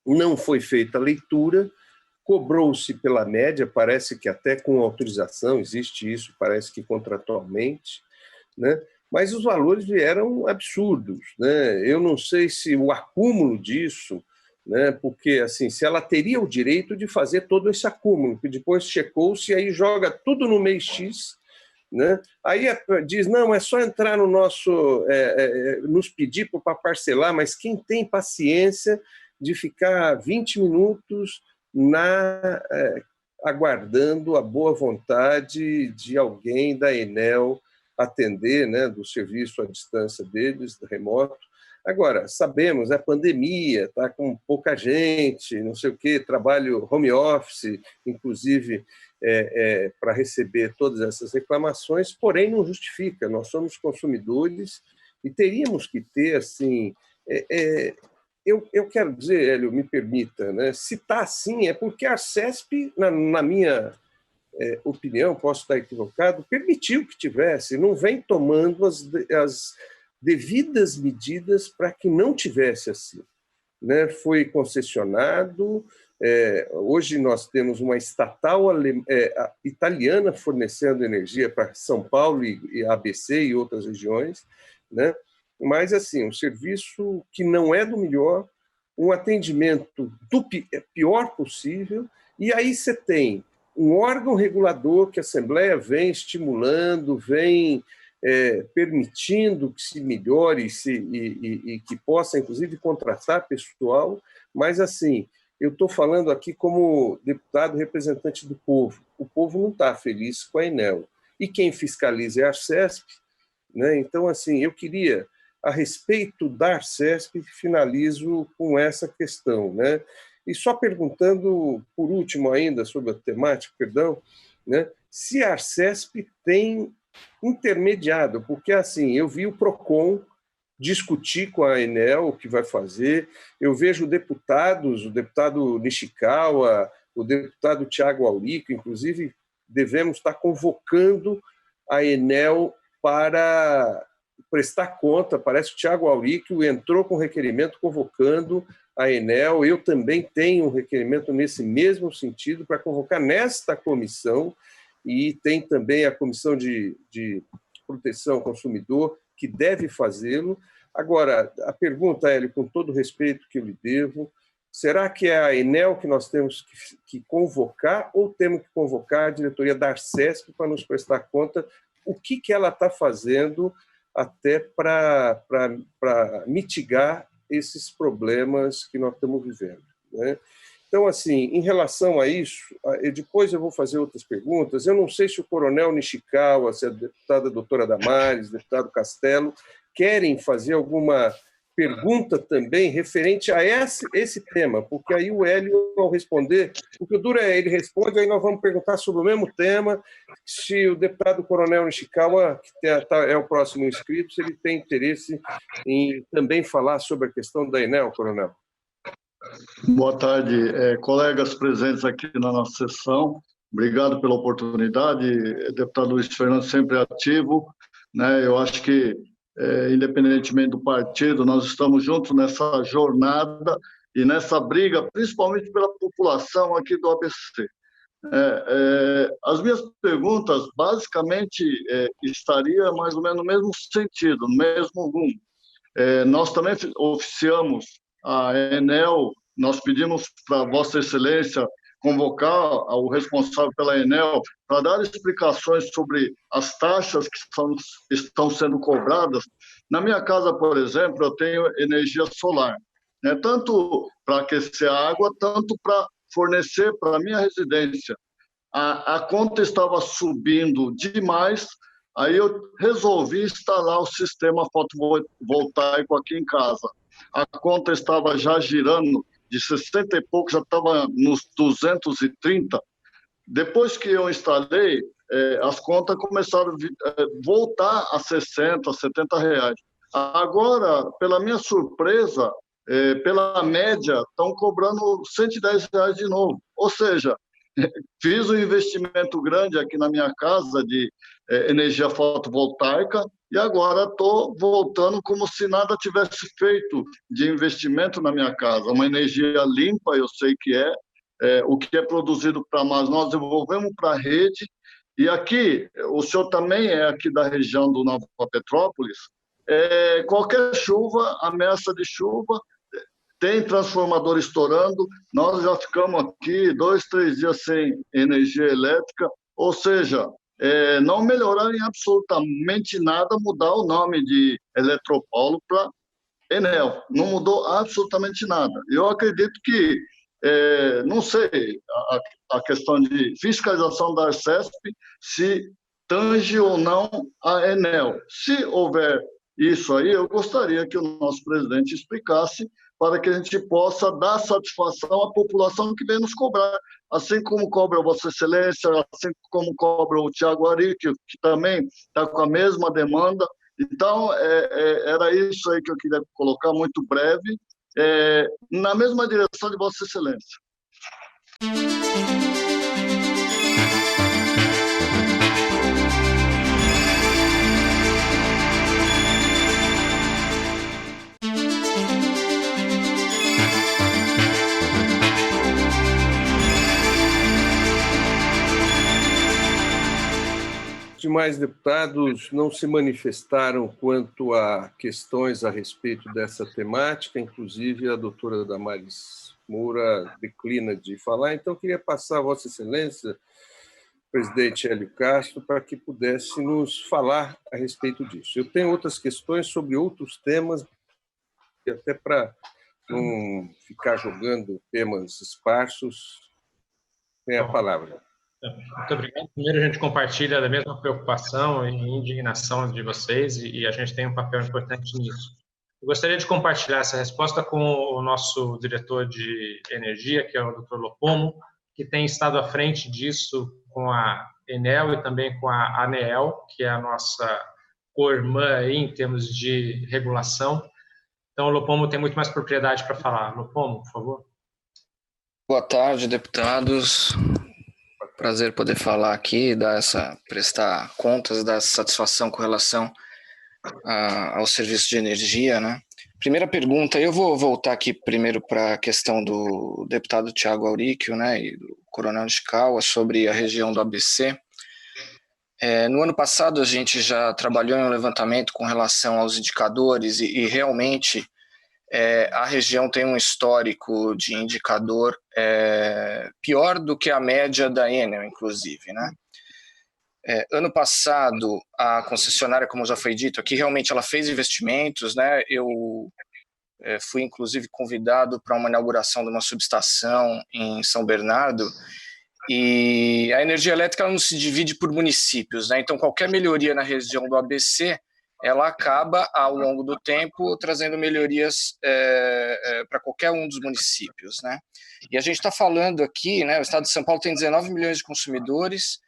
Não foi feita a leitura, cobrou-se pela média, parece que até com autorização, existe isso, parece que contratualmente, mas os valores vieram absurdos. Eu não sei se o acúmulo disso, porque assim, se ela teria o direito de fazer todo esse acúmulo, que depois checou-se e aí joga tudo no mês X, aí diz, não, é só entrar no nosso, nos pedir para parcelar, mas quem tem paciência de ficar 20 minutos aguardando a boa vontade de alguém da Enel atender, do serviço à distância deles, do remoto. Agora, sabemos, a pandemia, está com pouca gente, não sei o quê, trabalho home office, inclusive para receber todas essas reclamações, porém não justifica, nós somos consumidores e teríamos que ter, assim, eu quero dizer, Hélio, me permita, se está assim, é porque a Arcesp, na minha opinião, posso estar equivocado, permitiu que tivesse, não vem tomando as devidas medidas para que não tivesse assim. Né? Foi concessionado, hoje nós temos uma estatal italiana fornecendo energia para São Paulo e ABC e outras regiões, né? Mas assim, um serviço que não é do melhor, um atendimento do pior possível, e aí você tem um órgão regulador que a Assembleia vem estimulando, vem permitindo que se melhore e que possa, inclusive, contratar pessoal, mas, assim, eu estou falando aqui como deputado representante do povo. O povo não está feliz com a Enel. E quem fiscaliza é a Arcesp, né? Então, assim, eu queria, a respeito da Arcesp, finalizo com essa questão, né? E só perguntando, por último ainda, sobre a temática, perdão, né? Se a Arcesp tem intermediado, porque assim, eu vi o PROCON discutir com a Enel o que vai fazer, eu vejo deputados, o deputado Nishikawa, o deputado Thiago Aurico, inclusive devemos estar convocando a Enel para prestar conta, parece que o Thiago Aurico entrou com requerimento convocando a Enel, eu também tenho um requerimento nesse mesmo sentido para convocar nesta comissão, e tem também a Comissão de Proteção ao Consumidor, que deve fazê-lo. Agora, a pergunta, Hélio, com todo o respeito que eu lhe devo, será que é a Enel que nós temos que convocar ou temos que convocar a diretoria da Arcesp para nos prestar conta o que ela está fazendo até para mitigar esses problemas que nós estamos vivendo, né? Então, assim, em relação a isso, depois eu vou fazer outras perguntas. Eu não sei se o coronel Nishikawa, se a deputada doutora Damares, deputado Castelo, querem fazer alguma pergunta também referente a esse tema, porque aí o Hélio, ao responder, o que dura é ele responde, aí nós vamos perguntar sobre o mesmo tema, se o deputado coronel Nishikawa, que é o próximo inscrito, se ele tem interesse em também falar sobre a questão da Enel, coronel. Boa tarde, colegas presentes aqui na nossa sessão. Obrigado pela oportunidade. Deputado Luiz Fernando sempre ativo, né? Eu acho que, independentemente do partido, nós estamos juntos nessa jornada e nessa briga, principalmente pela população aqui do ABC. As minhas perguntas, basicamente, estaria mais ou menos no mesmo sentido, no mesmo rumo. Nós também oficiamos a Enel, nós pedimos para Vossa Excelência convocar o responsável pela Enel para dar explicações sobre as taxas que estão sendo cobradas. Na minha casa, por exemplo, eu tenho energia solar, né? Tanto para aquecer a água, tanto para fornecer para a minha residência. A conta estava subindo demais, aí eu resolvi instalar o sistema fotovoltaico aqui em casa. A conta estava já girando de 60 e pouco, já estava nos 230. Depois que eu instalei, as contas começaram a voltar a 60, 70 reais. Agora, pela minha surpresa, pela média, estão cobrando 110 reais de novo. Ou seja, fiz um investimento grande aqui na minha casa de energia fotovoltaica e agora estou voltando como se nada tivesse feito de investimento na minha casa. Uma energia limpa, eu sei que o que é produzido para nós devolvemos para a rede. E aqui, o senhor também é aqui da região do Nova Petrópolis, qualquer chuva, ameaça de chuva, tem transformador estourando, nós já ficamos aqui 2, 3 dias sem energia elétrica, ou seja, não melhorar em absolutamente nada mudar o nome de Eletropaulo para Enel, não mudou absolutamente nada. Eu acredito que, não sei, a questão de fiscalização da Arcesp, se tange ou não a Enel. Se houver isso aí, eu gostaria que o nosso presidente explicasse para que a gente possa dar satisfação à população que vem nos cobrar, assim como cobra Vossa Excelência, assim como cobra o Thiago Aurico, que também está com a mesma demanda. Então, era isso aí que eu queria colocar, muito breve, na mesma direção de Vossa Excelência. demais deputados não se manifestaram quanto a questões a respeito dessa temática, inclusive a doutora Damares Moura declina de falar, então eu queria passar a Vossa Excelência, presidente Hélio Castro, para que pudesse nos falar a respeito disso. Eu tenho outras questões sobre outros temas, e até para não ficar jogando temas esparsos, tem a palavra. Muito obrigado. Primeiro, a gente compartilha da mesma preocupação e indignação de vocês e a gente tem um papel importante nisso. Eu gostaria de compartilhar essa resposta com o nosso diretor de energia, que é o Dr. Lopomo, que tem estado à frente disso com a Enel e também com a ANEEL, que é a nossa co-irmã aí em termos de regulação. Então, o Lopomo tem muito mais propriedade para falar. Lopomo, por favor. Boa tarde, deputados. Prazer poder falar aqui, prestar contas, dar satisfação com relação ao serviço de energia, né? Primeira pergunta, eu vou voltar aqui primeiro para a questão do deputado Thiago Auríquio, né, e do Coronel Chikawa sobre a região do ABC. No ano passado a gente já trabalhou em um levantamento com relação aos indicadores e realmente a região tem um histórico de indicador pior do que a média da Enel, inclusive, né? Ano passado, a concessionária, como já foi dito aqui, realmente ela fez investimentos, né? Eu fui, inclusive, convidado para uma inauguração de uma subestação em São Bernardo, e a energia elétrica ela não se divide por municípios, né? Então, qualquer melhoria na região do ABC, ela acaba, ao longo do tempo, trazendo melhorias para qualquer um dos municípios, né? E a gente está falando aqui, né? O estado de São Paulo tem 19 milhões de consumidores,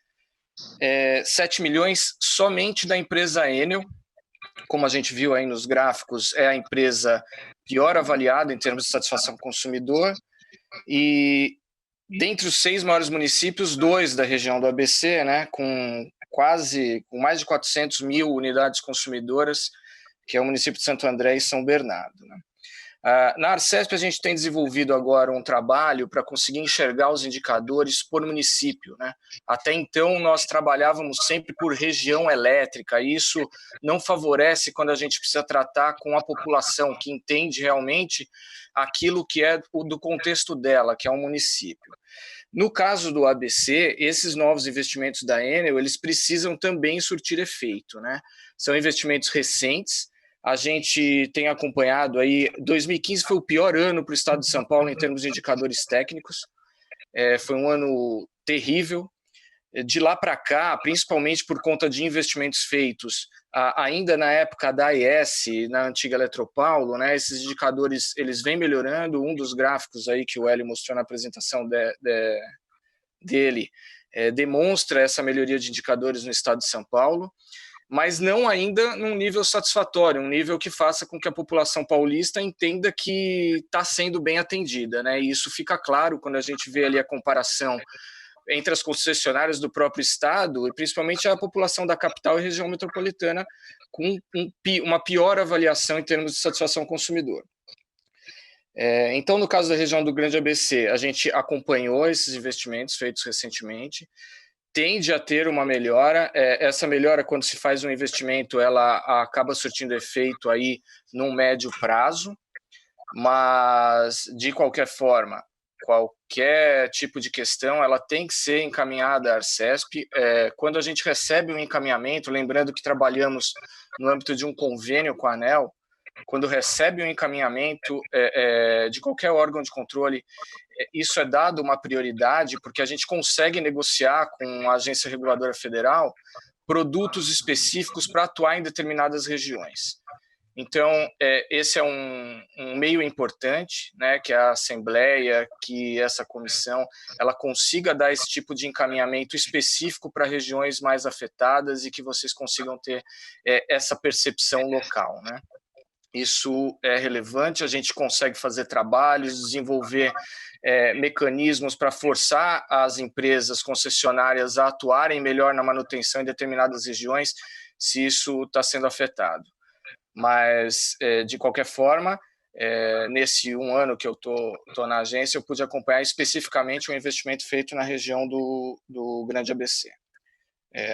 7 milhões somente da empresa Enel, como a gente viu aí nos gráficos, é a empresa pior avaliada em termos de satisfação do consumidor, e dentre os 6 maiores municípios, 2 da região do ABC, né, com mais de 400 mil unidades consumidoras, que é o município de Santo André e São Bernardo, né. Na Arcesp, a gente tem desenvolvido agora um trabalho para conseguir enxergar os indicadores por município, né? Até então, nós trabalhávamos sempre por região elétrica, e isso não favorece quando a gente precisa tratar com a população, que entende realmente aquilo que é do contexto dela, que é um município. No caso do ABC, esses novos investimentos da Enel, eles precisam também surtir efeito, né? São investimentos recentes. A gente tem acompanhado aí, 2015 foi o pior ano para o estado de São Paulo em termos de indicadores técnicos, foi um ano terrível. De lá para cá, principalmente por conta de investimentos feitos ainda na época da AES, na antiga Eletropaulo, né, esses indicadores eles vêm melhorando. Um dos gráficos aí que o Hélio mostrou na apresentação dele demonstra essa melhoria de indicadores no estado de São Paulo, mas não ainda num nível satisfatório, um nível que faça com que a população paulista entenda que está sendo bem atendida, né? E isso fica claro quando a gente vê ali a comparação entre as concessionárias do próprio estado, e principalmente a população da capital e região metropolitana, com uma pior avaliação em termos de satisfação consumidor. Então, no caso da região do Grande ABC, a gente acompanhou esses investimentos feitos recentemente, tende a ter uma melhora. Essa melhora, quando se faz um investimento, ela acaba surtindo efeito aí num médio prazo, mas, de qualquer forma, qualquer tipo de questão, ela tem que ser encaminhada à Arcesp. Quando a gente recebe um encaminhamento, lembrando que trabalhamos no âmbito de um convênio com a ANEEL, quando recebe um encaminhamento de qualquer órgão de controle, isso é dado uma prioridade, porque a gente consegue negociar com a Agência Reguladora Federal produtos específicos para atuar em determinadas regiões. Então, esse é um meio importante, né, que a Assembleia, que essa comissão, ela consiga dar esse tipo de encaminhamento específico para regiões mais afetadas e que vocês consigam ter essa percepção local, né? Isso é relevante, a gente consegue fazer trabalhos, desenvolver mecanismos para forçar as empresas concessionárias a atuarem melhor na manutenção em determinadas regiões, se isso está sendo afetado. Mas, de qualquer forma, nesse um ano que eu estou na agência, eu pude acompanhar especificamente um investimento feito na região do Grande ABC.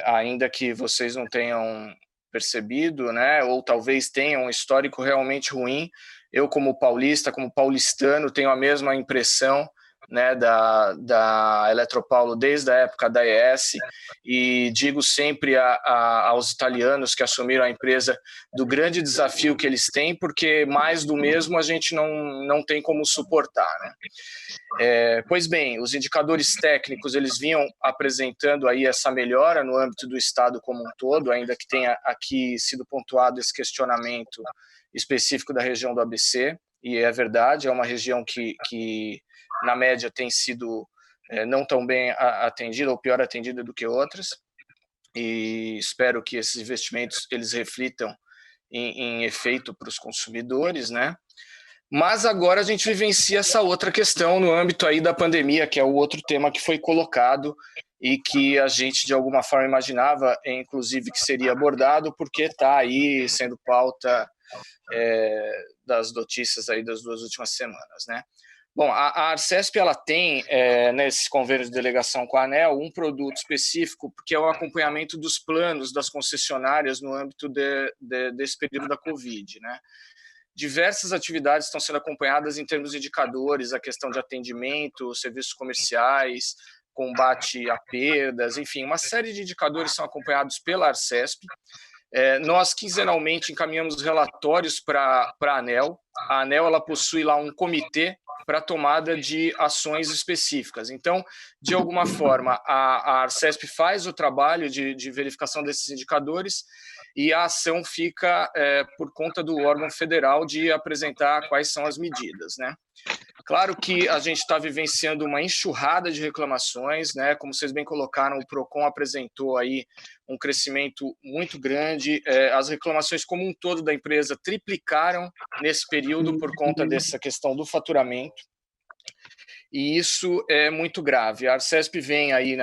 ainda que vocês não tenham percebido, né, ou talvez tenham um histórico realmente ruim, eu como paulista, como paulistano, tenho a mesma impressão, né, da Eletropaulo desde a época da ES, e digo sempre aos italianos que assumiram a empresa do grande desafio que eles têm, porque mais do mesmo a gente não tem como suportar, né? Pois bem, os indicadores técnicos eles vinham apresentando aí essa melhora no âmbito do estado como um todo, ainda que tenha aqui sido pontuado esse questionamento específico da região do ABC, e é verdade, é uma região que na média tem sido não tão bem atendida ou pior atendida do que outras, e espero que esses investimentos eles reflitam em efeito para os consumidores, né? Mas agora a gente vivencia essa outra questão no âmbito aí da pandemia, que é o outro tema que foi colocado e que a gente de alguma forma imaginava, inclusive, que seria abordado, porque está aí sendo pauta das notícias aí das 2 últimas semanas, né? Bom, a Arcesp ela tem, nesse convênio de delegação com a ANEEL, um produto específico, que é o acompanhamento dos planos das concessionárias no âmbito desse período da Covid, né? Diversas atividades estão sendo acompanhadas em termos de indicadores, a questão de atendimento, serviços comerciais, combate a perdas, enfim, uma série de indicadores são acompanhados pela Arcesp. Nós quinzenalmente encaminhamos relatórios para a ANEEL. A ANEEL ela possui lá um comitê para tomada de ações específicas. Então, de alguma forma, a Arcesp faz o trabalho de verificação desses indicadores e a ação fica por conta do órgão federal de apresentar quais são as medidas, né? Claro que a gente está vivenciando uma enxurrada de reclamações, né? Como vocês bem colocaram, o Procon apresentou aí um crescimento muito grande. As reclamações como um todo da empresa triplicaram nesse período por conta dessa questão do faturamento. E isso é muito grave. A Arcesp vem aí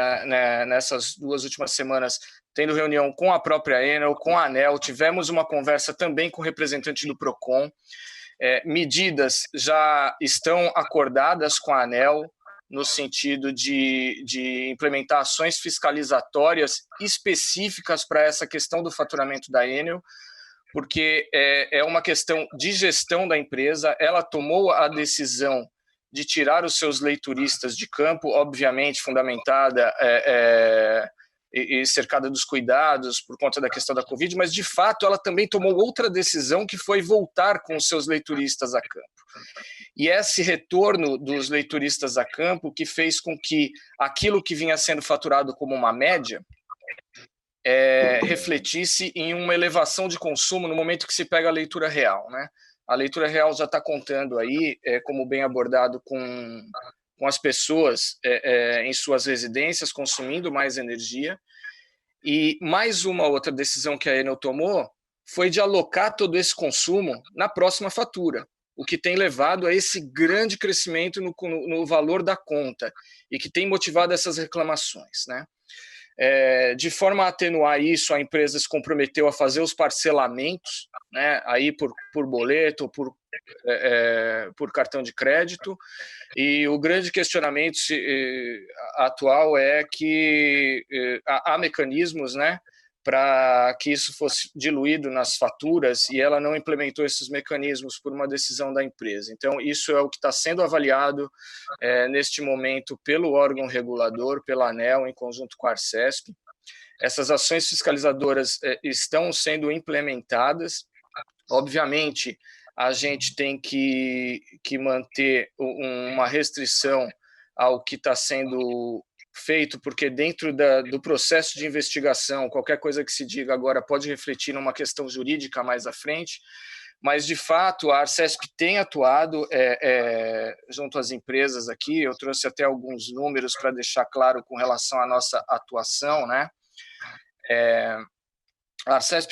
nessas 2 últimas semanas tendo reunião com a própria Enel, com a ANEEL. Tivemos uma conversa também com o representante do Procon. Medidas já estão acordadas com a ANEEL no sentido de implementar ações fiscalizatórias específicas para essa questão do faturamento da Enel, porque é uma questão de gestão da empresa. Ela tomou a decisão de tirar os seus leituristas de campo, obviamente fundamentada e cercada dos cuidados por conta da questão da Covid, mas, de fato, ela também tomou outra decisão, que foi voltar com os seus leituristas a campo. E esse retorno dos leituristas a campo que fez com que aquilo que vinha sendo faturado como uma média refletisse em uma elevação de consumo no momento que se pega a leitura real, né? A leitura real já está contando aí, como bem abordado, com as pessoas em suas residências consumindo mais energia. E mais uma outra decisão que a Enel tomou foi de alocar todo esse consumo na próxima fatura, o que tem levado a esse grande crescimento no valor da conta e que tem motivado essas reclamações, né? De forma a atenuar isso, a empresa se comprometeu a fazer os parcelamentos, né, aí por boleto ou por cartão de crédito, e o grande questionamento atual é que há mecanismos, né, para que isso fosse diluído nas faturas, e ela não implementou esses mecanismos por uma decisão da empresa. Então, isso é o que está sendo avaliado neste momento pelo órgão regulador, pela ANEEL, em conjunto com a Arcesp. Essas ações fiscalizadoras estão sendo implementadas. Obviamente, a gente tem que manter uma restrição ao que está sendo feito, porque dentro do processo de investigação, qualquer coisa que se diga agora pode refletir numa questão jurídica mais à frente, mas, de fato, a Arcesp tem atuado junto às empresas aqui. Eu trouxe até alguns números para deixar claro com relação à nossa atuação, né? A Arcesp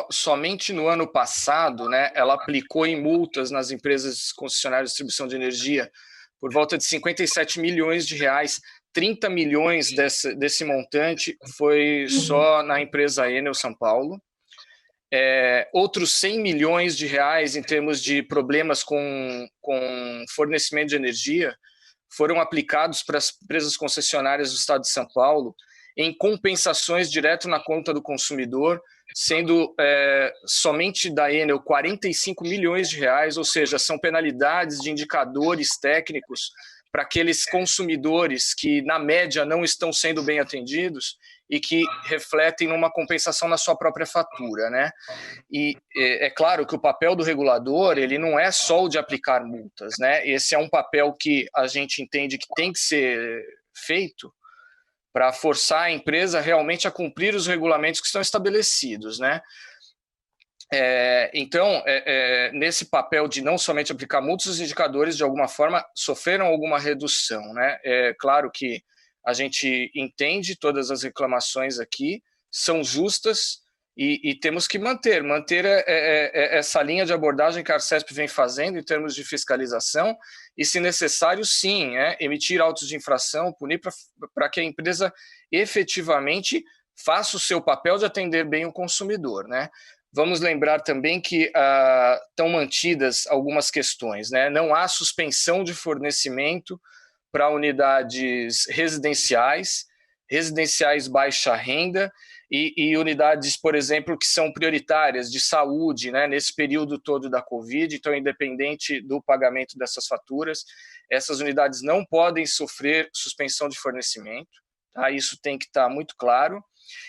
somente no ano passado, né, ela aplicou em multas nas empresas concessionárias de distribuição de energia por volta de 57 milhões de reais. 30 milhões desse montante foi só na empresa Enel São Paulo. Outros 100 milhões de reais em termos de problemas com fornecimento de energia foram aplicados para as empresas concessionárias do estado de São Paulo, em compensações direto na conta do consumidor, sendo somente da Enel 45 milhões de reais, ou seja, são penalidades de indicadores técnicos para aqueles consumidores que, na média, não estão sendo bem atendidos e que refletem numa compensação na sua própria fatura, né? E é claro que o papel do regulador, ele não é só o de aplicar multas, né? Esse é um papel que a gente entende que tem que ser feito para forçar a empresa realmente a cumprir os regulamentos que estão estabelecidos, né? Então, nesse papel de não somente aplicar multas, os indicadores, de alguma forma, sofreram alguma redução, né? É claro que a gente entende todas as reclamações aqui, são justas e temos que manter essa linha de abordagem que a Arcesp vem fazendo em termos de fiscalização e, se necessário, sim, emitir autos de infração, punir para que a empresa efetivamente faça o seu papel de atender bem o consumidor, né? Vamos lembrar também que estão mantidas algumas questões, né? Não há suspensão de fornecimento para unidades residenciais baixa renda e unidades, por exemplo, que são prioritárias de saúde, né, nesse período todo da Covid. Então, independente do pagamento dessas faturas, essas unidades não podem sofrer suspensão de fornecimento, tá? Isso tem que estar muito claro.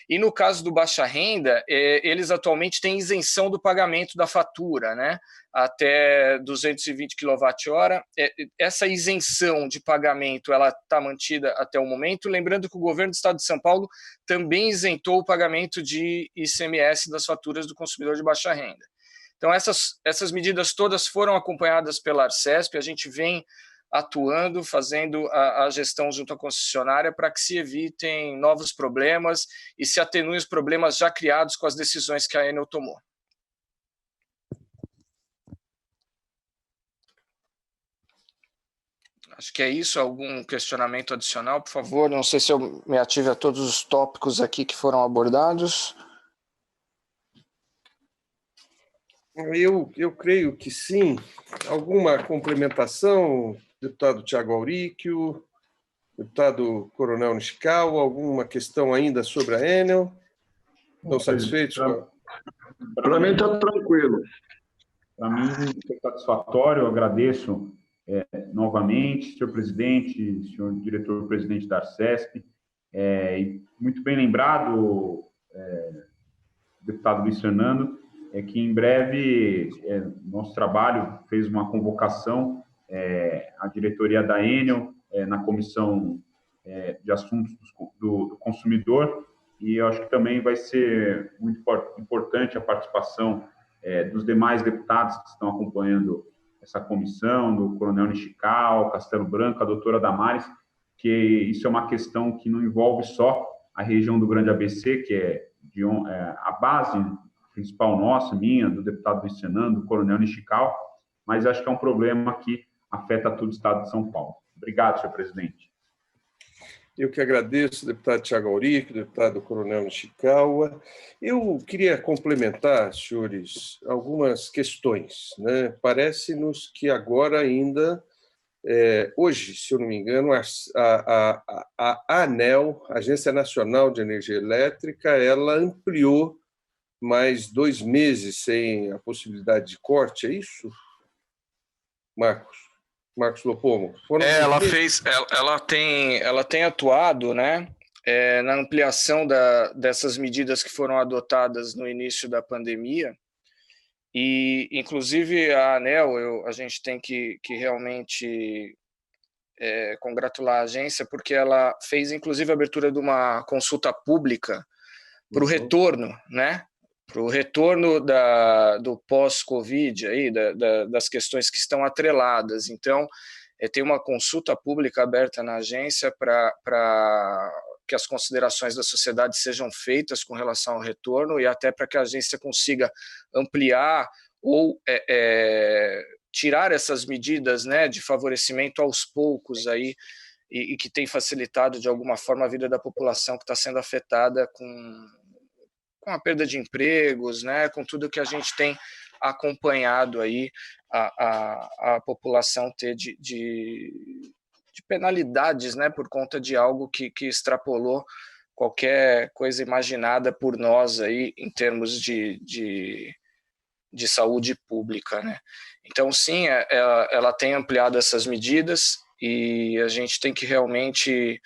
E no caso do baixa renda, eles atualmente têm isenção do pagamento da fatura, né? Até 220 kWh. Essa isenção de pagamento ela está mantida até o momento. Lembrando que o governo do estado de São Paulo também isentou o pagamento de ICMS das faturas do consumidor de baixa renda. Então, essas medidas todas foram acompanhadas pela Arcesp. A gente vem atuando, fazendo a gestão junto à concessionária para que se evitem novos problemas e se atenuem os problemas já criados com as decisões que a Enel tomou. Acho que é isso. Algum questionamento adicional, por favor? Não sei se eu me ative a todos os tópicos aqui que foram abordados. Eu creio que sim. Alguma complementação, deputado Thiago Auríquio, deputado Coronel Nishikawa, alguma questão ainda sobre a Enel? Estão satisfeitos? Para mim está tranquilo. Para mim, é satisfatório. Eu agradeço novamente, senhor presidente, senhor diretor-presidente da Arcesp. Muito bem lembrado, deputado Luiz Fernando, que em breve nosso trabalho fez uma convocação à diretoria da Enel, na comissão de assuntos do consumidor, e eu acho que também vai ser muito importante a participação dos demais deputados que estão acompanhando essa comissão, do Coronel Nishikawa, Castelo Branco, a doutora Damares, que isso é uma questão que não envolve só a região do Grande ABC, que é a base principal nossa, minha, do deputado Luiz Fernando, do Coronel Nishikawa, mas acho que é um problema que afeta todo o estado de São Paulo. Obrigado, senhor presidente. Eu que agradeço, deputado Thiago Auríquio, deputado Coronel Nishikawa. Eu queria complementar, senhores, algumas questões, né? Parece-nos que agora ainda, hoje, se eu não me engano, a ANEEL, Agência Nacional de Energia Elétrica, ela ampliou mais 2 meses sem a possibilidade de corte, é isso? Marcos Lopomo. Ela tem atuado, né, na ampliação dessas medidas que foram adotadas no início da pandemia, e inclusive a ANEEL, a gente tem que realmente congratular a agência, porque ela fez inclusive a abertura de uma consulta pública para o retorno, né? Para o retorno do pós-Covid, aí, das questões que estão atreladas. Então, tem uma consulta pública aberta na agência para que as considerações da sociedade sejam feitas com relação ao retorno e até para que a agência consiga ampliar ou tirar essas medidas, né, de favorecimento aos poucos aí, e que tem facilitado de alguma forma a vida da população que está sendo afetada com a perda de empregos, né, com tudo que a gente tem acompanhado aí a população ter de penalidades, né, por conta de algo que extrapolou qualquer coisa imaginada por nós aí em termos de saúde pública, né? Então, sim, ela tem ampliado essas medidas e a gente tem que realmente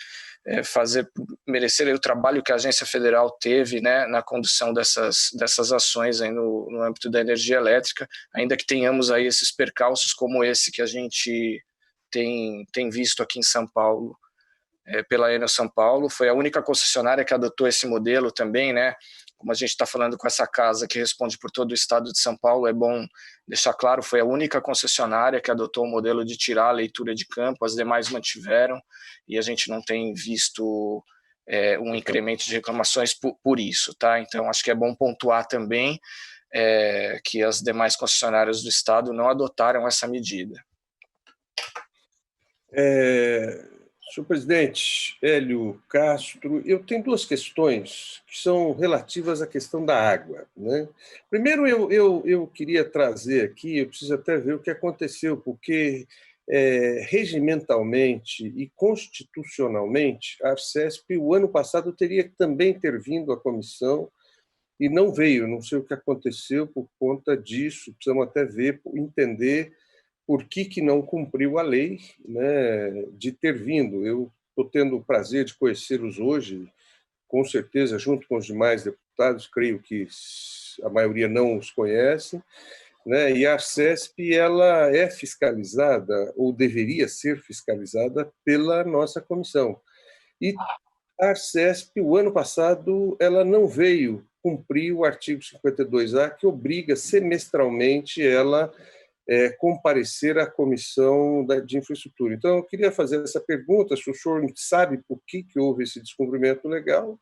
merecer o trabalho que a Agência Federal teve, né, na condução dessas ações aí no âmbito da energia elétrica, ainda que tenhamos aí esses percalços como esse que a gente tem visto aqui em São Paulo, pela Enel São Paulo. Foi a única concessionária que adotou esse modelo também, né? Como a gente está falando com essa casa que responde por todo o estado de São Paulo, é bom deixar claro, foi a única concessionária que adotou o modelo de tirar a leitura de campo, as demais mantiveram, e a gente não tem visto um incremento de reclamações por isso, tá? Então, acho que é bom pontuar também que as demais concessionárias do estado não adotaram essa medida. Senhor presidente Hélio Castro, eu tenho duas questões que são relativas à questão da água, né? Primeiro, eu queria trazer aqui, eu preciso até ver o que aconteceu, porque regimentalmente e constitucionalmente, a Arcesp, o ano passado, teria que também ter vindo à comissão e não veio. Não sei o que aconteceu por conta disso, precisamos até ver, entender por que não cumpriu a lei, né, de ter vindo. Eu estou tendo o prazer de conhecê-los hoje, com certeza, junto com os demais deputados, creio que a maioria não os conhece, né, e a Arcesp ela é fiscalizada, ou deveria ser fiscalizada, pela nossa comissão. E a Arcesp, o ano passado, ela não veio cumprir o artigo 52A, que obriga semestralmente ela comparecer à Comissão de Infraestrutura. Então, eu queria fazer essa pergunta, se o senhor sabe por que houve esse descumprimento legal,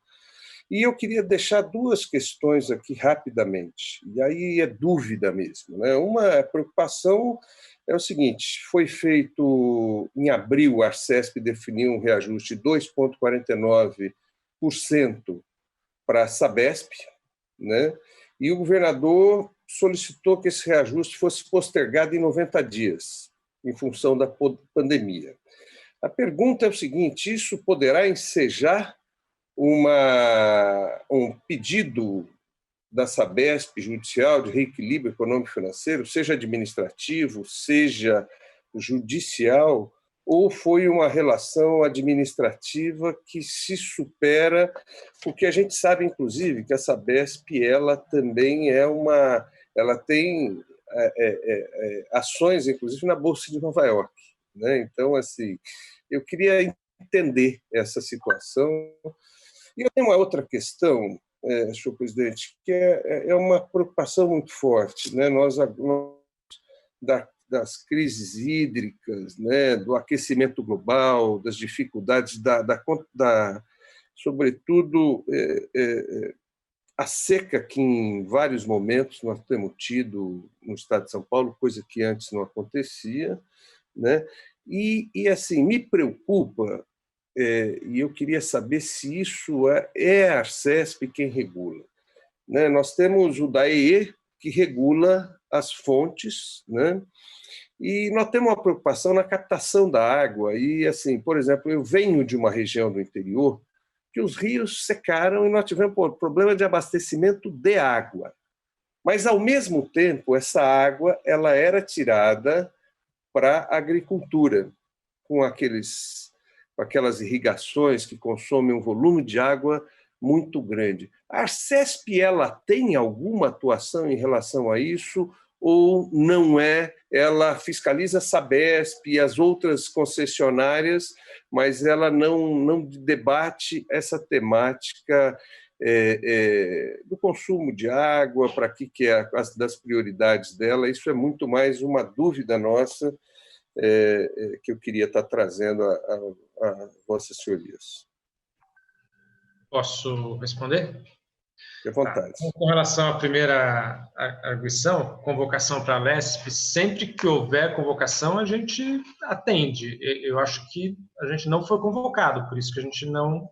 e eu queria deixar duas questões aqui rapidamente, e aí é dúvida mesmo, né? Uma preocupação é o seguinte, foi feito, em abril, a Arcesp definiu um reajuste de 2,49% para a Sabesp, né? E o governador solicitou que esse reajuste fosse postergado em 90 dias, em função da pandemia. A pergunta é o seguinte, isso poderá ensejar um pedido da Sabesp judicial de reequilíbrio econômico e financeiro, seja administrativo, seja judicial, ou foi uma relação administrativa que se supera, porque a gente sabe, inclusive, que a Sabesp ela também ela tem ações, inclusive, na Bolsa de Nova York, né? Então, assim, eu queria entender essa situação. E eu tenho uma outra questão, senhor presidente, que é uma preocupação muito forte, né? Das crises hídricas, né, do aquecimento global, das dificuldades sobretudo a seca que em vários momentos nós temos tido no estado de São Paulo, coisa que antes não acontecia, né? E assim, me preocupa, e eu queria saber se isso é a Arcesp quem regula, né? Nós temos o DAEE, que regula as fontes, né? E nós temos uma preocupação na captação da água. E, assim, por exemplo, eu venho de uma região do interior que os rios secaram e nós tivemos problema de abastecimento de água. Mas, ao mesmo tempo, essa água ela era tirada para a agricultura, com aquelas irrigações que consomem um volume de água muito grande. A Arcesp ela tem alguma atuação em relação a isso ou não é? Ela fiscaliza a Sabesp e as outras concessionárias, mas ela não debate essa temática do consumo de água, para que é das prioridades dela. Isso é muito mais uma dúvida nossa que eu queria estar trazendo a vossas senhorias. Posso responder? Fique à vontade. Com relação à primeira arguição, convocação para a LESP, sempre que houver convocação, a gente atende. Eu acho que a gente não foi convocado, por isso que a gente não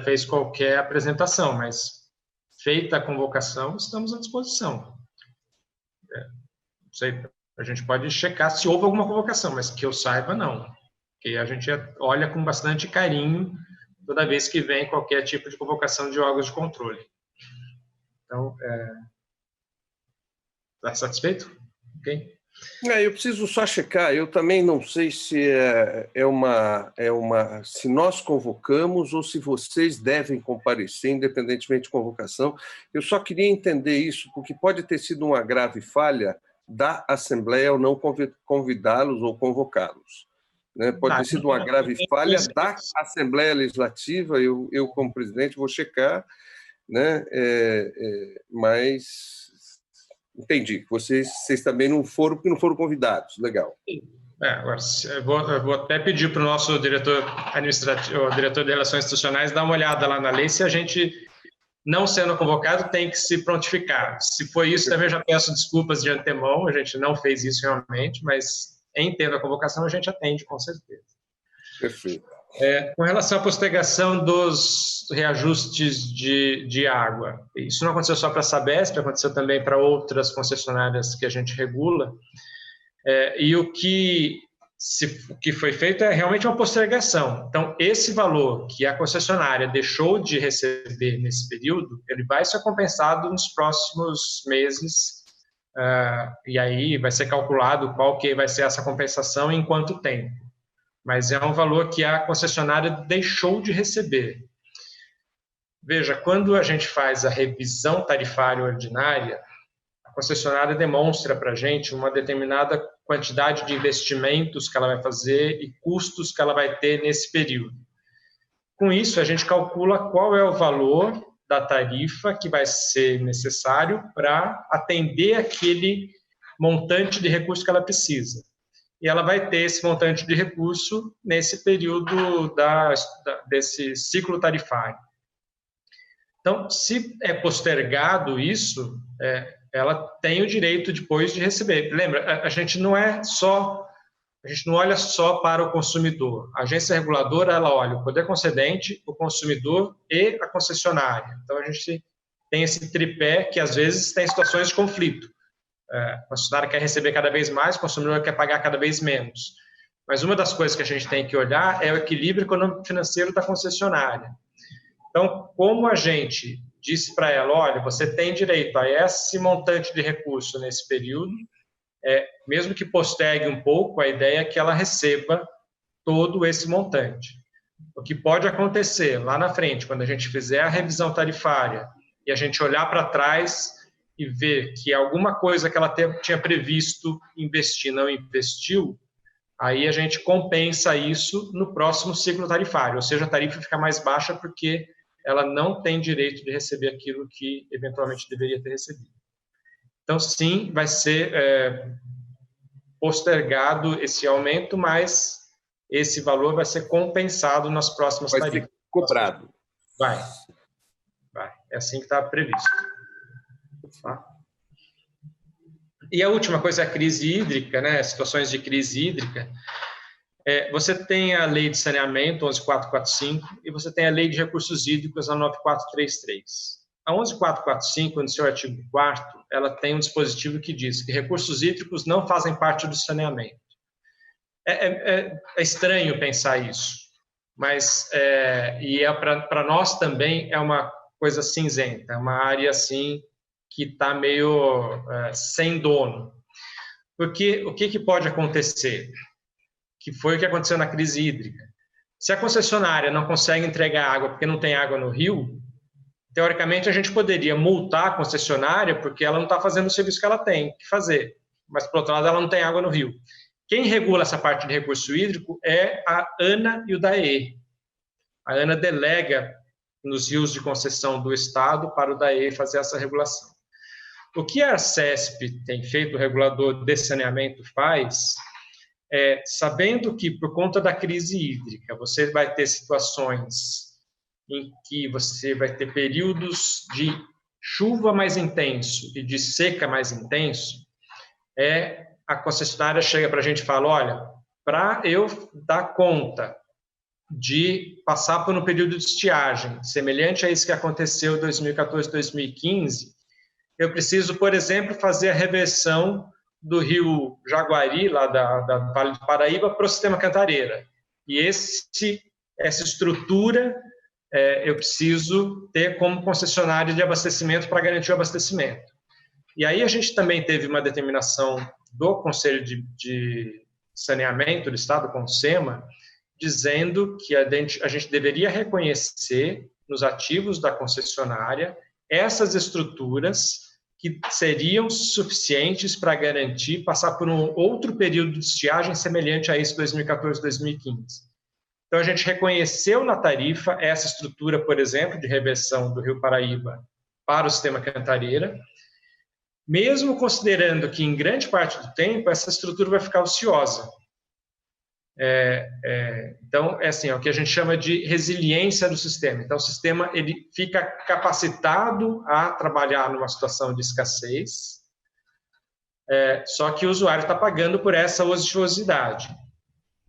fez qualquer apresentação, mas feita a convocação, estamos à disposição. Não sei, a gente pode checar se houve alguma convocação, mas que eu saiba, não. Porque a gente olha com bastante carinho toda vez que vem qualquer tipo de convocação de órgãos de controle. Então, está satisfeito? Ok? Eu preciso só checar, eu também não sei se se nós convocamos ou se vocês devem comparecer, independentemente de convocação. Eu só queria entender isso, porque pode ter sido uma grave falha da Assembleia ao não convidá-los ou convocá-los. Né? Pode ter sido uma grave falha da Assembleia Legislativa, eu como presidente, vou checar, né? Mas... Entendi. Vocês também não foram, porque não foram convidados. Legal. Agora, eu vou até pedir para o nosso diretor administrativo, o diretor de Relações Institucionais, dar uma olhada lá na lei. Se a gente, não sendo convocado, tem que se prontificar. Se foi isso, também já peço desculpas de antemão. A gente não fez isso realmente, mas em tendo a convocação, a gente atende, com certeza. Perfeito. Com relação à postergação dos reajustes de água, isso não aconteceu só para a Sabesp, aconteceu também para outras concessionárias que a gente regula, e o que foi feito é realmente uma postergação. Então, esse valor que a concessionária deixou de receber nesse período, ele vai ser compensado nos próximos meses, e aí vai ser calculado qual que vai ser essa compensação e em quanto tempo. Mas é um valor que a concessionária deixou de receber. Veja, quando a gente faz a revisão tarifária ordinária, a concessionária demonstra para a gente uma determinada quantidade de investimentos que ela vai fazer e custos que ela vai ter nesse período. Com isso, a gente calcula qual é o valor da tarifa que vai ser necessário para atender aquele montante de recurso que ela precisa. E ela vai ter esse montante de recurso nesse período desse ciclo tarifário. Então, se é postergado isso, ela tem o direito depois de receber. Lembra, a gente não olha só para o consumidor. A agência reguladora, ela olha o poder concedente, o consumidor e a concessionária. Então, a gente tem esse tripé que, às vezes, tem situações de conflito. A concessionária quer receber cada vez mais, o consumidor quer pagar cada vez menos. Mas uma das coisas que a gente tem que olhar é o equilíbrio econômico-financeiro da concessionária. Então, como a gente disse para ela, olha, você tem direito a esse montante de recurso nesse período, mesmo que postergue um pouco, a ideia é que ela receba todo esse montante. O que pode acontecer lá na frente, quando a gente fizer a revisão tarifária e a gente olhar para trás e ver que alguma coisa que ela tinha previsto investir não investiu, aí a gente compensa isso no próximo ciclo tarifário, ou seja, a tarifa fica mais baixa porque ela não tem direito de receber aquilo que eventualmente deveria ter recebido. Então, sim, vai ser postergado esse aumento, mas esse valor vai ser compensado nas próximas tarifas. Vai ser cobrado. Vai. É assim que está previsto. Tá? E a última coisa é a crise hídrica, né? Situações de crise hídrica. Você tem a Lei de Saneamento, 11.445, e você tem a Lei de Recursos Hídricos, a 9.433. A 11.445, no seu artigo 4º, ela tem um dispositivo que diz que recursos hídricos não fazem parte do saneamento. É estranho pensar isso, mas para nós também é uma coisa cinzenta, é uma área assim que está meio sem dono. Porque o que pode acontecer? Que foi o que aconteceu na crise hídrica. Se a concessionária não consegue entregar água porque não tem água no rio, teoricamente a gente poderia multar a concessionária porque ela não está fazendo o serviço que ela tem que fazer, mas, por outro lado, ela não tem água no rio. Quem regula essa parte de recurso hídrico é a ANA e o DAE. A ANA delega nos rios de concessão do Estado para o DAE fazer essa regulação. O que a CESP tem feito, o regulador de saneamento faz, sabendo que, por conta da crise hídrica, você vai ter situações em que você vai ter períodos de chuva mais intenso e de seca mais intenso, a concessionária chega para a gente e fala, olha, para eu dar conta de passar por um período de estiagem, semelhante a isso que aconteceu em 2014, 2015, eu preciso, por exemplo, fazer a reversão do rio Jaguari, lá da Vale do Paraíba, para o sistema Cantareira. E essa estrutura eu preciso ter como concessionária de abastecimento para garantir o abastecimento. E aí a gente também teve uma determinação do Conselho de Saneamento do Estado, com o CONSEMA, dizendo que a gente deveria reconhecer nos ativos da concessionária essas estruturas que seriam suficientes para garantir passar por um outro período de estiagem semelhante a esse 2014-2015. Então, a gente reconheceu na tarifa essa estrutura, por exemplo, de reversão do Rio Paraíba para o sistema Cantareira, mesmo considerando que, em grande parte do tempo, essa estrutura vai ficar ociosa. Então, assim, é o que a gente chama de resiliência do sistema. Então, o sistema ele fica capacitado a trabalhar numa situação de escassez, só que o usuário está pagando por essa ociosidade.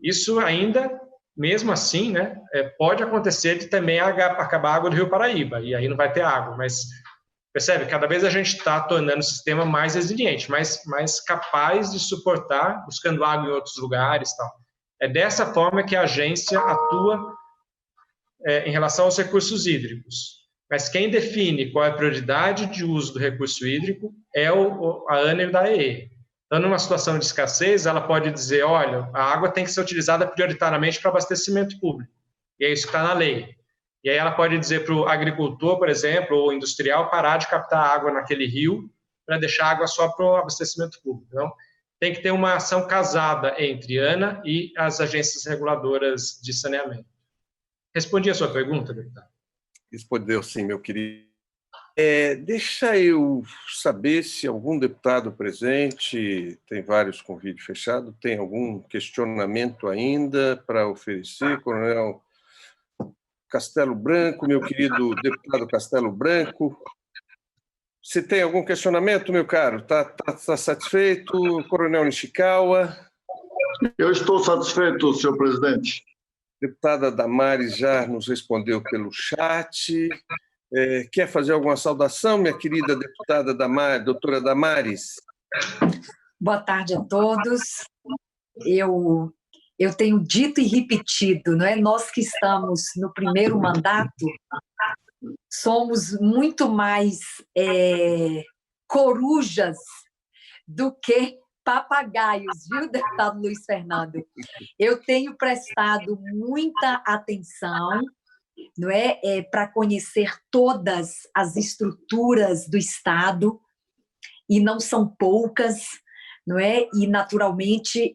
Isso ainda, mesmo assim, né, pode acontecer de também acabar a água do Rio Paraíba, e aí não vai ter água, mas percebe? Cada vez a gente está tornando o sistema mais resiliente, mais capaz de suportar, buscando água em outros lugares e tal. É dessa forma que a agência atua em relação aos recursos hídricos. Mas quem define qual é a prioridade de uso do recurso hídrico é a ANER da AEE. Então, numa situação de escassez, ela pode dizer, olha, a água tem que ser utilizada prioritariamente para abastecimento público. E é isso que está na lei. E aí ela pode dizer para o agricultor, por exemplo, ou industrial, parar de captar água naquele rio para deixar água só para o abastecimento público. Então, tem que ter uma ação casada entre ANA e as agências reguladoras de saneamento. Respondi a sua pergunta, deputado? Respondeu sim, meu querido. Deixa eu saber se algum deputado presente, tem vários com vídeo fechado, tem algum questionamento ainda para oferecer, Coronel Castelo Branco, meu querido deputado Castelo Branco. Você tem algum questionamento, meu caro? Tá satisfeito, Coronel Nishikawa? Eu estou satisfeito, senhor presidente. Deputada Damares já nos respondeu pelo chat. Quer fazer alguma saudação, minha querida deputada Damares, doutora Damares? Boa tarde a todos. Eu tenho dito e repetido, não é? Nós que estamos no primeiro mandato somos muito mais corujas do que papagaios, viu, deputado Luiz Fernando? Eu tenho prestado muita atenção, não é, para conhecer todas as estruturas do Estado, e não são poucas, não é? E, naturalmente,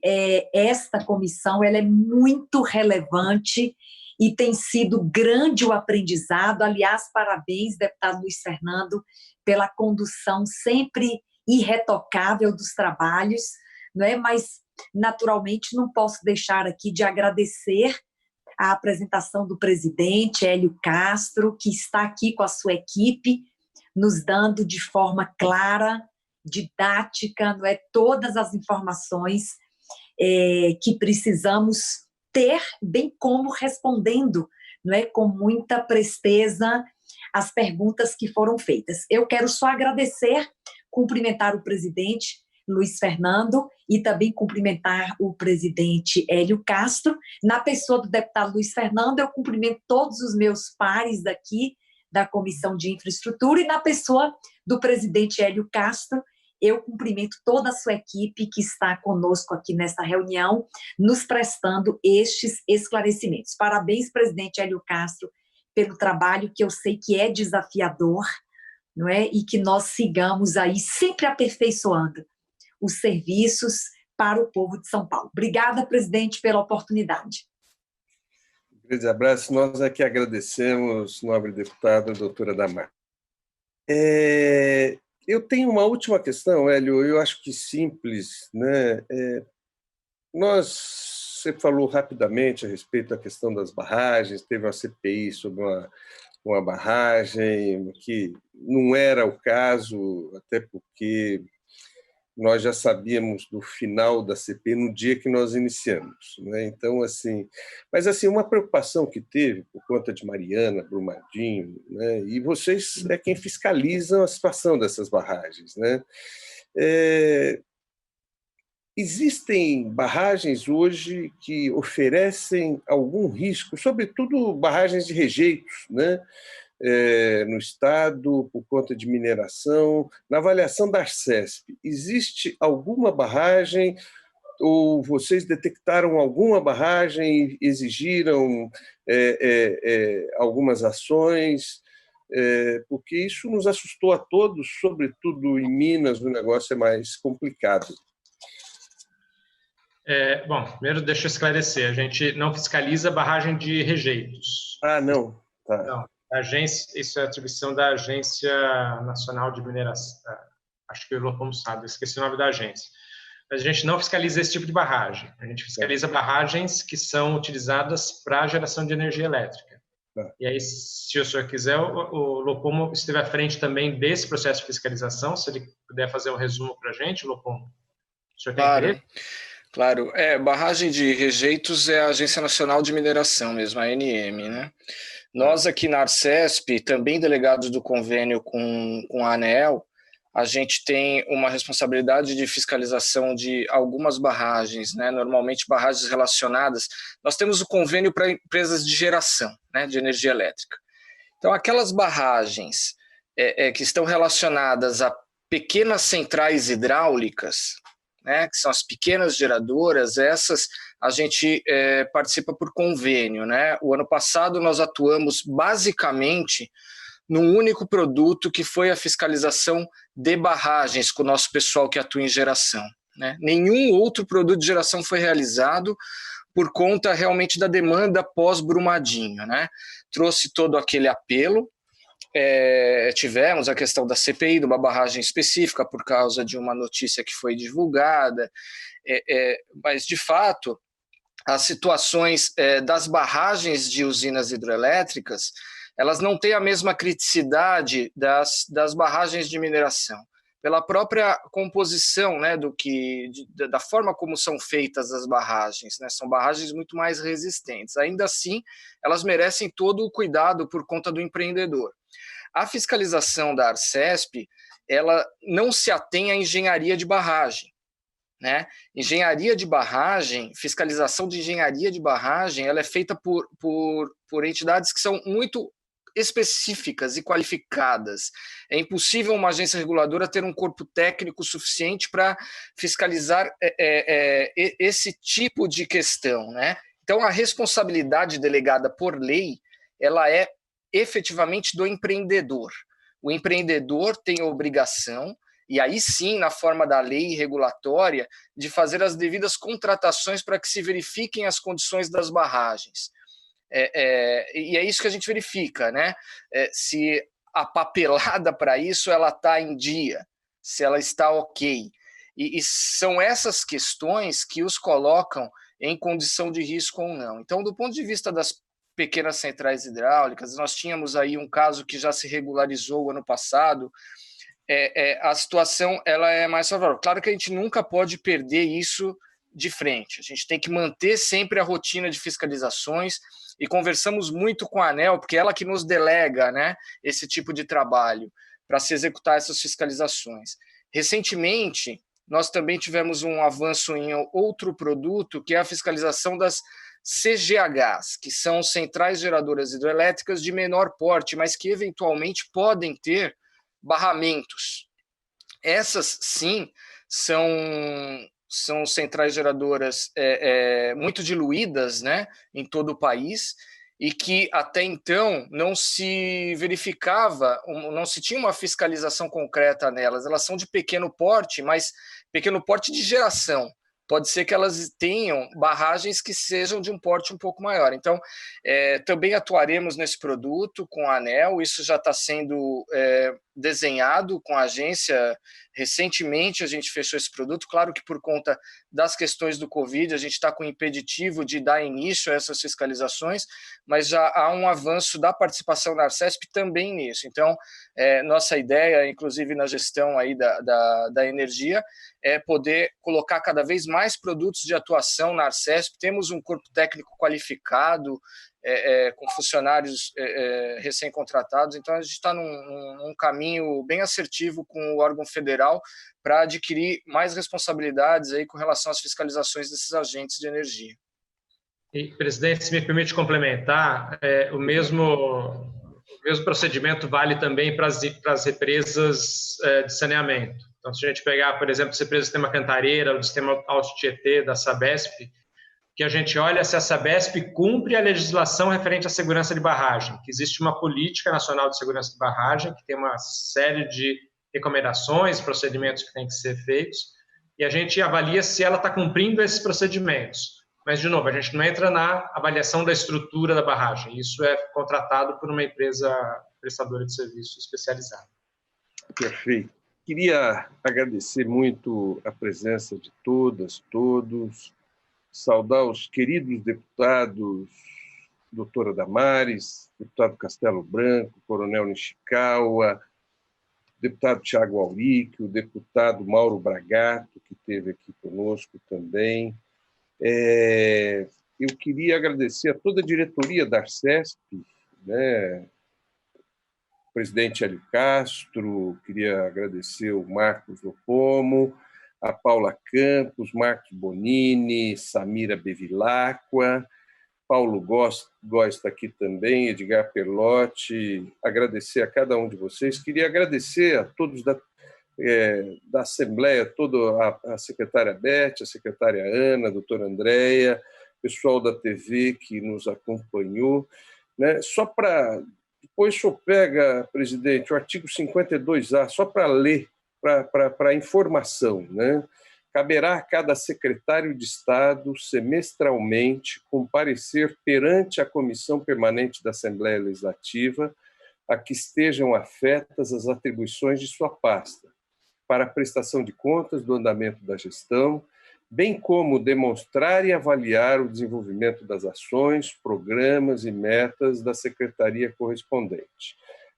esta comissão ela é muito relevante e tem sido grande o aprendizado. Aliás, parabéns, deputado Luiz Fernando, pela condução sempre irretocável dos trabalhos, não é? Mas, naturalmente, não posso deixar aqui de agradecer a apresentação do presidente Hélio Castro, que está aqui com a sua equipe, nos dando de forma clara, didática, não é, todas as informações que precisamos ter, bem como respondendo, não é, com muita presteza as perguntas que foram feitas. Eu quero só agradecer, cumprimentar o presidente Luiz Fernando e também cumprimentar o presidente Hélio Castro. Na pessoa do deputado Luiz Fernando, eu cumprimento todos os meus pares daqui da Comissão de Infraestrutura, e na pessoa do presidente Hélio Castro, eu cumprimento toda a sua equipe que está conosco aqui nesta reunião, nos prestando estes esclarecimentos. Parabéns, presidente Hélio Castro, pelo trabalho que eu sei que é desafiador, não é? E que nós sigamos aí sempre aperfeiçoando os serviços para o povo de São Paulo. Obrigada, presidente, pela oportunidade. Um grande abraço. Nós aqui agradecemos, nobre deputada, doutora Damares. Eu tenho uma última questão, Hélio, eu acho que simples, né? Você falou rapidamente a respeito da questão das barragens, teve uma CPI sobre uma barragem, que não era o caso, até porque nós já sabíamos do final da CPI no dia que nós iniciamos, né? Então, assim, mas assim, uma preocupação que teve por conta de Mariana, Brumadinho, né? E vocês é quem fiscalizam a situação dessas barragens, né? Existem barragens hoje que oferecem algum risco, sobretudo barragens de rejeitos, né? No estado, por conta de mineração. Na avaliação da Arcesp, existe alguma barragem ou vocês detectaram alguma barragem e exigiram algumas ações? Porque isso nos assustou a todos, sobretudo em Minas, o negócio é mais complicado. Bom, primeiro deixa eu esclarecer, a gente não fiscaliza barragem de rejeitos. Ah, não. Tá. Não, a agência, isso é atribuição da Agência Nacional de Mineração, acho que o Lopom sabe, eu esqueci o nome da agência. Mas a gente não fiscaliza esse tipo de barragem, a gente fiscaliza barragens que são utilizadas para a geração de energia elétrica. E aí, se o senhor quiser, o Lopom esteve à frente também desse processo de fiscalização, se ele puder fazer um resumo para a gente, Lopom. O senhor tem interesse? Claro, barragem de rejeitos é a Agência Nacional de Mineração mesmo, a ANM, né? Nós aqui na Arcesp, também delegados do convênio com a ANEEL, a gente tem uma responsabilidade de fiscalização de algumas barragens, né? Normalmente barragens relacionadas. Nós temos o convênio para empresas de geração, né, de energia elétrica. Então, aquelas barragens que estão relacionadas a pequenas centrais hidráulicas, né, que são as pequenas geradoras, essas a gente participa por convênio, né? O ano passado nós atuamos basicamente num único produto, que foi a fiscalização de barragens com o nosso pessoal que atua em geração, né? Nenhum outro produto de geração foi realizado por conta realmente da demanda pós-Brumadinho, né? Trouxe todo aquele apelo. Tivemos a questão da CPI, de uma barragem específica por causa de uma notícia que foi divulgada, mas de fato as situações das barragens de usinas hidrelétricas, elas não têm a mesma criticidade das barragens de mineração, pela própria composição, né, da forma como são feitas as barragens, né? São barragens muito mais resistentes. Ainda assim, elas merecem todo o cuidado por conta do empreendedor. A fiscalização da Arcesp, ela não se atém à engenharia de barragem, né? Engenharia de barragem, fiscalização de engenharia de barragem, ela é feita por entidades que são muito específicas e qualificadas. É impossível uma agência reguladora ter um corpo técnico suficiente para fiscalizar esse tipo de questão, né? Então, a responsabilidade delegada por lei, ela é efetivamente do empreendedor. O empreendedor tem a obrigação, e aí sim, na forma da lei regulatória, de fazer as devidas contratações para que se verifiquem as condições das barragens. E é isso que a gente verifica, né? Se a papelada para isso ela está em dia, se ela está ok. E são essas questões que os colocam em condição de risco ou não. Então, do ponto de vista das pequenas centrais hidráulicas, nós tínhamos aí um caso que já se regularizou ano passado. A situação ela é mais favorável. Claro que a gente nunca pode perder isso de frente. A gente tem que manter sempre a rotina de fiscalizações e conversamos muito com a ANEEL, porque é ela que nos delega, né, esse tipo de trabalho para se executar essas fiscalizações. Recentemente, nós também tivemos um avanço em outro produto, que é a fiscalização das CGHs, que são centrais geradoras hidrelétricas de menor porte, mas que eventualmente podem ter barramentos. Essas, sim, são centrais geradoras muito diluídas, né, em todo o país, e que até então não se verificava, não se tinha uma fiscalização concreta nelas. Elas são de pequeno porte, mas pequeno porte de geração. Pode ser que elas tenham barragens que sejam de um porte um pouco maior. Então, também atuaremos nesse produto com a ANEEL, isso já está sendo desenhado com a agência. Recentemente a gente fechou esse produto, claro que por conta das questões do Covid, a gente está com o impeditivo de dar início a essas fiscalizações, mas já há um avanço da participação da Arcesp também nisso. Então, nossa ideia, inclusive na gestão aí da energia, é poder colocar cada vez mais produtos de atuação na Arcesp. Temos um corpo técnico qualificado, com funcionários recém-contratados. Então, a gente está num caminho bem assertivo com o órgão federal para adquirir mais responsabilidades aí com relação às fiscalizações desses agentes de energia. E, presidente, se me permite complementar, o mesmo procedimento vale também para as represas de saneamento. Então, se a gente pegar, por exemplo, as represas do sistema Cantareira, do sistema Alto Tietê, da Sabesp, que a gente olha se a Sabesp cumpre a legislação referente à segurança de barragem, que existe uma política nacional de segurança de barragem, que tem uma série de recomendações, procedimentos que têm que ser feitos, e a gente avalia se ela está cumprindo esses procedimentos. Mas, de novo, a gente não entra na avaliação da estrutura da barragem. Isso é contratado por uma empresa prestadora de serviço especializada. Perfeito. Queria agradecer muito a presença de todas, todos, saudar os queridos deputados, doutora Damares, deputado Castelo Branco, coronel Nishikawa, deputado Tiago Auric, o deputado Mauro Bragato, que esteve aqui conosco também. Eu queria agradecer a toda a diretoria da Arcesp, né? O presidente Hélio Castro, queria agradecer o Marcos Lopomo, a Paula Campos, Marcos Bonini, Samira Bevilacqua, Paulo Góes está aqui também, Edgar Perlotti, agradecer a cada um de vocês. Queria agradecer a todos da Assembleia, toda a secretária Beth, a secretária Ana, a doutora Andréia, pessoal da TV que nos acompanhou. Né? Só para... Depois o senhor pega, presidente, o artigo 52A, só para ler, para informação, né? Caberá a cada secretário de Estado, semestralmente, comparecer perante a Comissão Permanente da Assembleia Legislativa a que estejam afetas as atribuições de sua pasta, para a prestação de contas do andamento da gestão, bem como demonstrar e avaliar o desenvolvimento das ações, programas e metas da secretaria correspondente.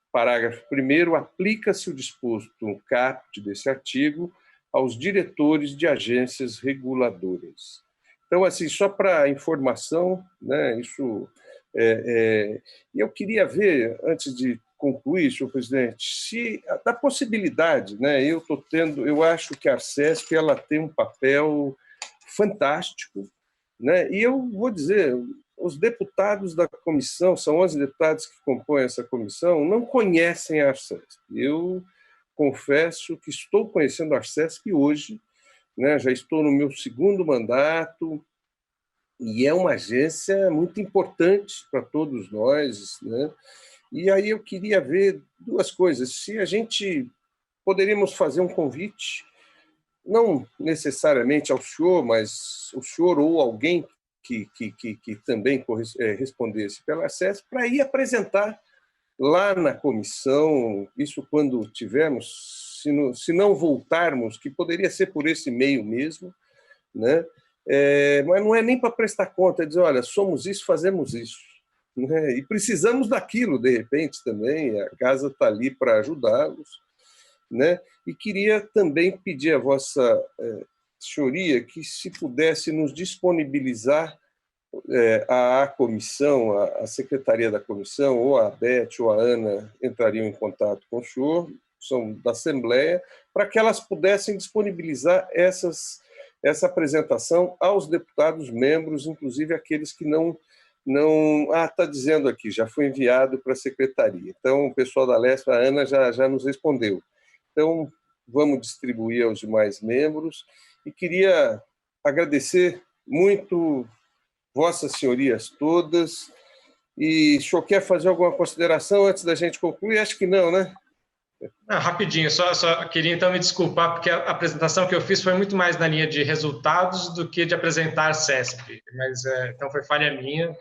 Parágrafo 1º, aplica-se o disposto no caput desse artigo aos diretores de agências reguladoras. Então, assim, só para informação, né, isso... E eu queria ver, antes de concluir, senhor presidente, se da possibilidade, né, eu acho que a Arcesp ela tem um papel fantástico, né, e eu vou dizer, os deputados da comissão, são 11 deputados que compõem essa comissão, não conhecem a Arcesp. Eu confesso que estou conhecendo a Arcesp hoje, né, já estou no meu 2º mandato, e é uma agência muito importante para todos nós, né? E aí eu queria ver 2 coisas. Se a gente poderíamos fazer um convite, não necessariamente ao senhor, mas o senhor ou alguém que também respondesse pela Arcesp, para ir apresentar lá na comissão, isso quando tivermos, se não voltarmos, que poderia ser por esse meio mesmo, né? Mas não é nem para prestar conta, é dizer, olha, somos isso, fazemos isso, né? E precisamos daquilo, de repente, também, a casa está ali para ajudá-los, né? E queria também pedir a vossa senhoria que, se pudesse nos disponibilizar a comissão, a secretaria da comissão, ou a Beth ou a Ana entrariam em contato com o senhor, são da Assembleia, para que elas pudessem disponibilizar essa apresentação aos deputados membros, inclusive aqueles que não está dizendo aqui, já foi enviado para a secretaria. Então, o pessoal da Lesp, a Ana, já nos respondeu. Então, vamos distribuir aos demais membros. E queria agradecer muito vossas senhorias todas. E o senhor quer fazer alguma consideração antes da gente concluir? Acho que não, né? Rapidinho, só queria então me desculpar, porque a apresentação que eu fiz foi muito mais na linha de resultados do que de apresentar CESP, mas então foi falha minha,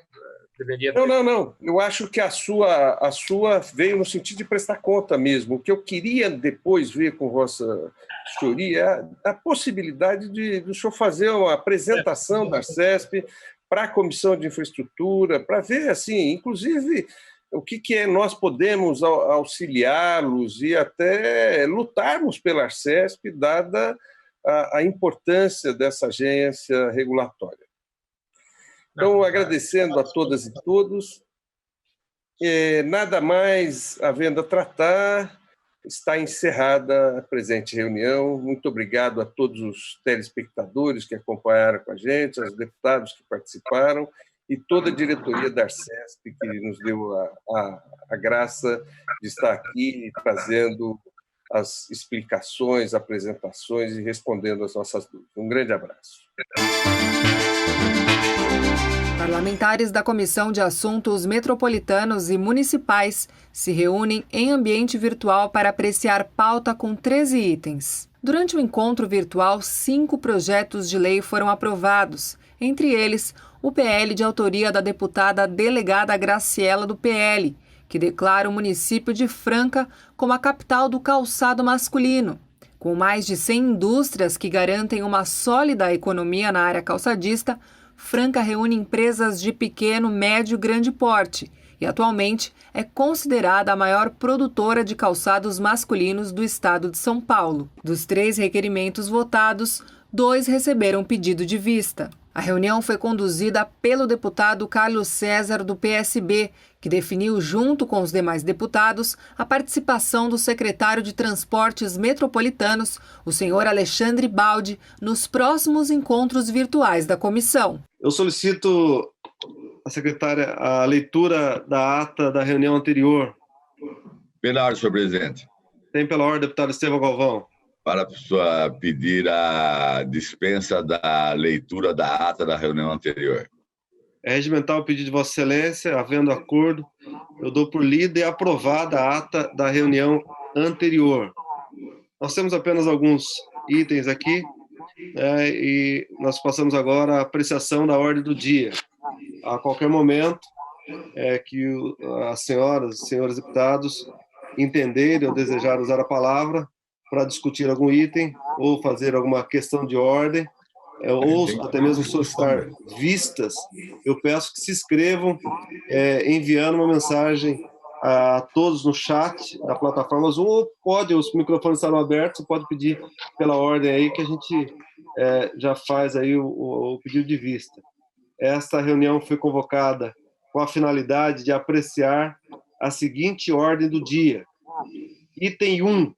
deveria ter... Não, eu acho que a sua veio no sentido de prestar conta mesmo. O que eu queria depois ver com vossa senhoria é a possibilidade do senhor fazer uma apresentação da CESP para a Comissão de Infraestrutura, para ver, assim, inclusive... o que nós podemos auxiliá-los e até lutarmos pela Arcesp, dada a importância dessa agência regulatória. Então, agradecendo a todas e todos, nada mais havendo a tratar, está encerrada a presente reunião. Muito obrigado a todos os telespectadores que acompanharam com a gente, aos deputados que participaram e toda a diretoria da Arcesp que nos deu a graça de estar aqui trazendo as explicações, apresentações e respondendo às nossas dúvidas. Um grande abraço. Parlamentares da Comissão de Assuntos Metropolitanos e Municipais se reúnem em ambiente virtual para apreciar pauta com 13 itens. Durante o encontro virtual, 5 projetos de lei foram aprovados, entre eles o PL de autoria da deputada delegada Graciela do PL, que declara o município de Franca como a capital do calçado masculino. Com mais de 100 indústrias que garantem uma sólida economia na área calçadista, Franca reúne empresas de pequeno, médio e grande porte e atualmente é considerada a maior produtora de calçados masculinos do estado de São Paulo. Dos 3 requerimentos votados, 2 receberam pedido de vista. A reunião foi conduzida pelo deputado Carlos César, do PSB, que definiu, junto com os demais deputados, a participação do secretário de Transportes Metropolitanos, o senhor Alexandre Baldi, nos próximos encontros virtuais da comissão. Eu solicito à secretária a leitura da ata da reunião anterior. Pela ordem, senhor presidente. Tem pela ordem, deputado Estevão Galvão. Para pedir a dispensa da leitura da ata da reunião anterior. É regimental o pedido de Vossa Excelência, havendo acordo, eu dou por lida e aprovada a ata da reunião anterior. Nós temos apenas alguns itens aqui, e nós passamos agora à apreciação da ordem do dia. A qualquer momento que as senhoras e senhores deputados entenderem ou desejarem usar a palavra para discutir algum item ou fazer alguma questão de ordem, ou até mesmo solicitar vistas, eu peço que se inscrevam enviando uma mensagem a todos no chat da plataforma Zoom, ou pode, os microfones estarão abertos, pode pedir pela ordem aí que a gente já faz aí o pedido de vista. Esta reunião foi convocada com a finalidade de apreciar a seguinte ordem do dia. Item 1,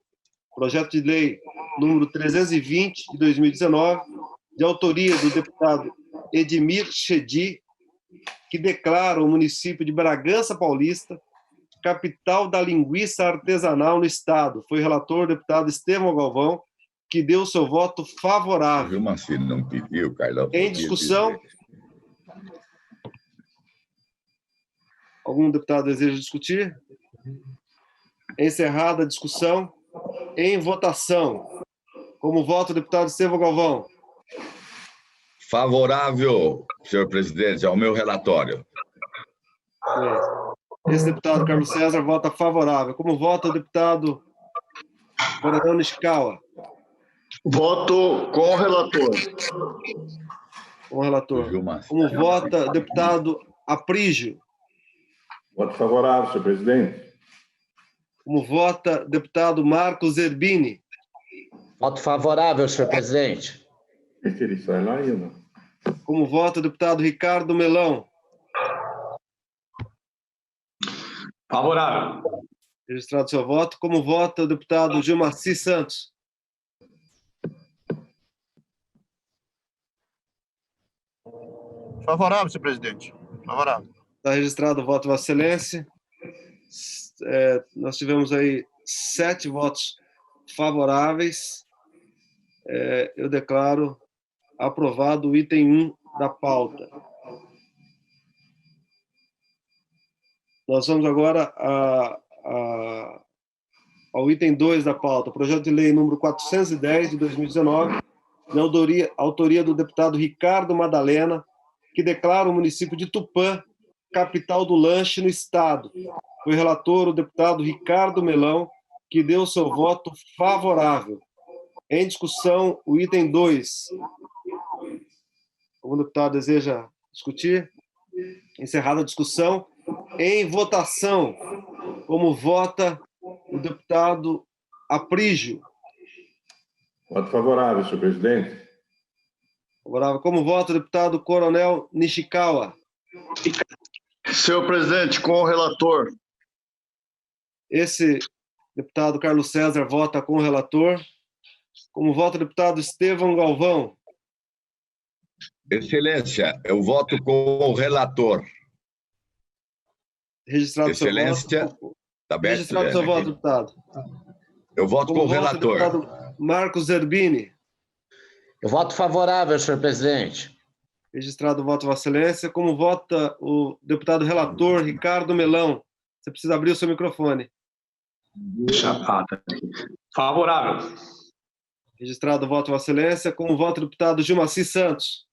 projeto de lei número 320 de 2019, de autoria do deputado Edmir Chedi, que declara o município de Bragança Paulista capital da linguiça artesanal no estado. Foi relator o deputado Estevão Galvão, que deu seu voto favorável. Mas se não pediu, Carlão. Em discussão, algum deputado deseja discutir? Encerrada a discussão, em votação. Como vota o deputado Estevão Galvão? Favorável, senhor presidente, ao meu relatório. Esse deputado Carlos César vota favorável. Como vota o deputado Coronel Nishikawa? Voto com o relator. Com o relator. Como vota o deputado Aprígio? Voto favorável, senhor presidente. Como vota o deputado Marcos Zerbini? Voto favorável, senhor presidente. Ele sai lá ainda. Como vota o deputado Ricardo Melão? Favorável. Registrado seu voto. Como vota o deputado Gilmaci Santos? Favorável, senhor presidente. Favorável. Está registrado o voto de Vossa Excelência. Nós tivemos aí 7 votos favoráveis. Eu declaro aprovado o item 1 da pauta. Nós vamos agora ao item 2 da pauta, projeto de lei número 410 de 2019, de autoria do deputado Ricardo Madalena, que declara o município de Tupã capital do lanche no estado. Foi relator o deputado Ricardo Melão, que deu seu voto favorável. Em discussão, o item 2. Algum deputado deseja discutir? Encerrada a discussão. Em votação, como vota o deputado Aprígio? Voto favorável, senhor presidente. Favorável. Como vota o deputado Coronel Nishikawa? Senhor presidente, com o relator. Esse deputado Carlos César vota com o relator. Como vota o deputado Estevão Galvão? Excelência, eu voto com o relator. Registrado Excelência, seu voto. Tá aberto, Registrado seu voto, deputado. Eu voto Como com o vota relator. deputado Marcos Zerbini? Eu voto favorável, senhor presidente. Registrado o voto, Vossa Excelência. Como vota o deputado relator Ricardo Melão? Você precisa abrir o seu microfone. Favorável. Registrado o voto, Vossa Excelência. Como vota o deputado Gilmaci Santos?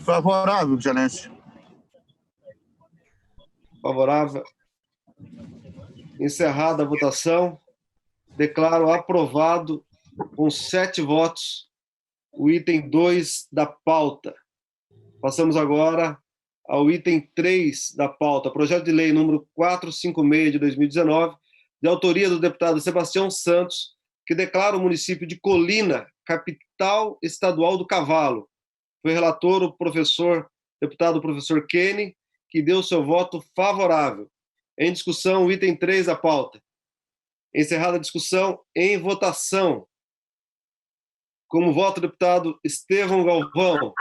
Favorável, Excelência. Favorável. Encerrada a votação, declaro aprovado com 7 votos o item 2 da pauta. Passamos agora ao item 3 da pauta, projeto de lei número 456 de 2019, de autoria do deputado Sebastião Santos, que declara o município de Colina capital estadual do cavalo. Foi relator o deputado professor Kenny, que deu seu voto favorável. Em discussão, o item 3 da pauta. Encerrada a discussão, em votação. Como voto, deputado Estevão Galvão.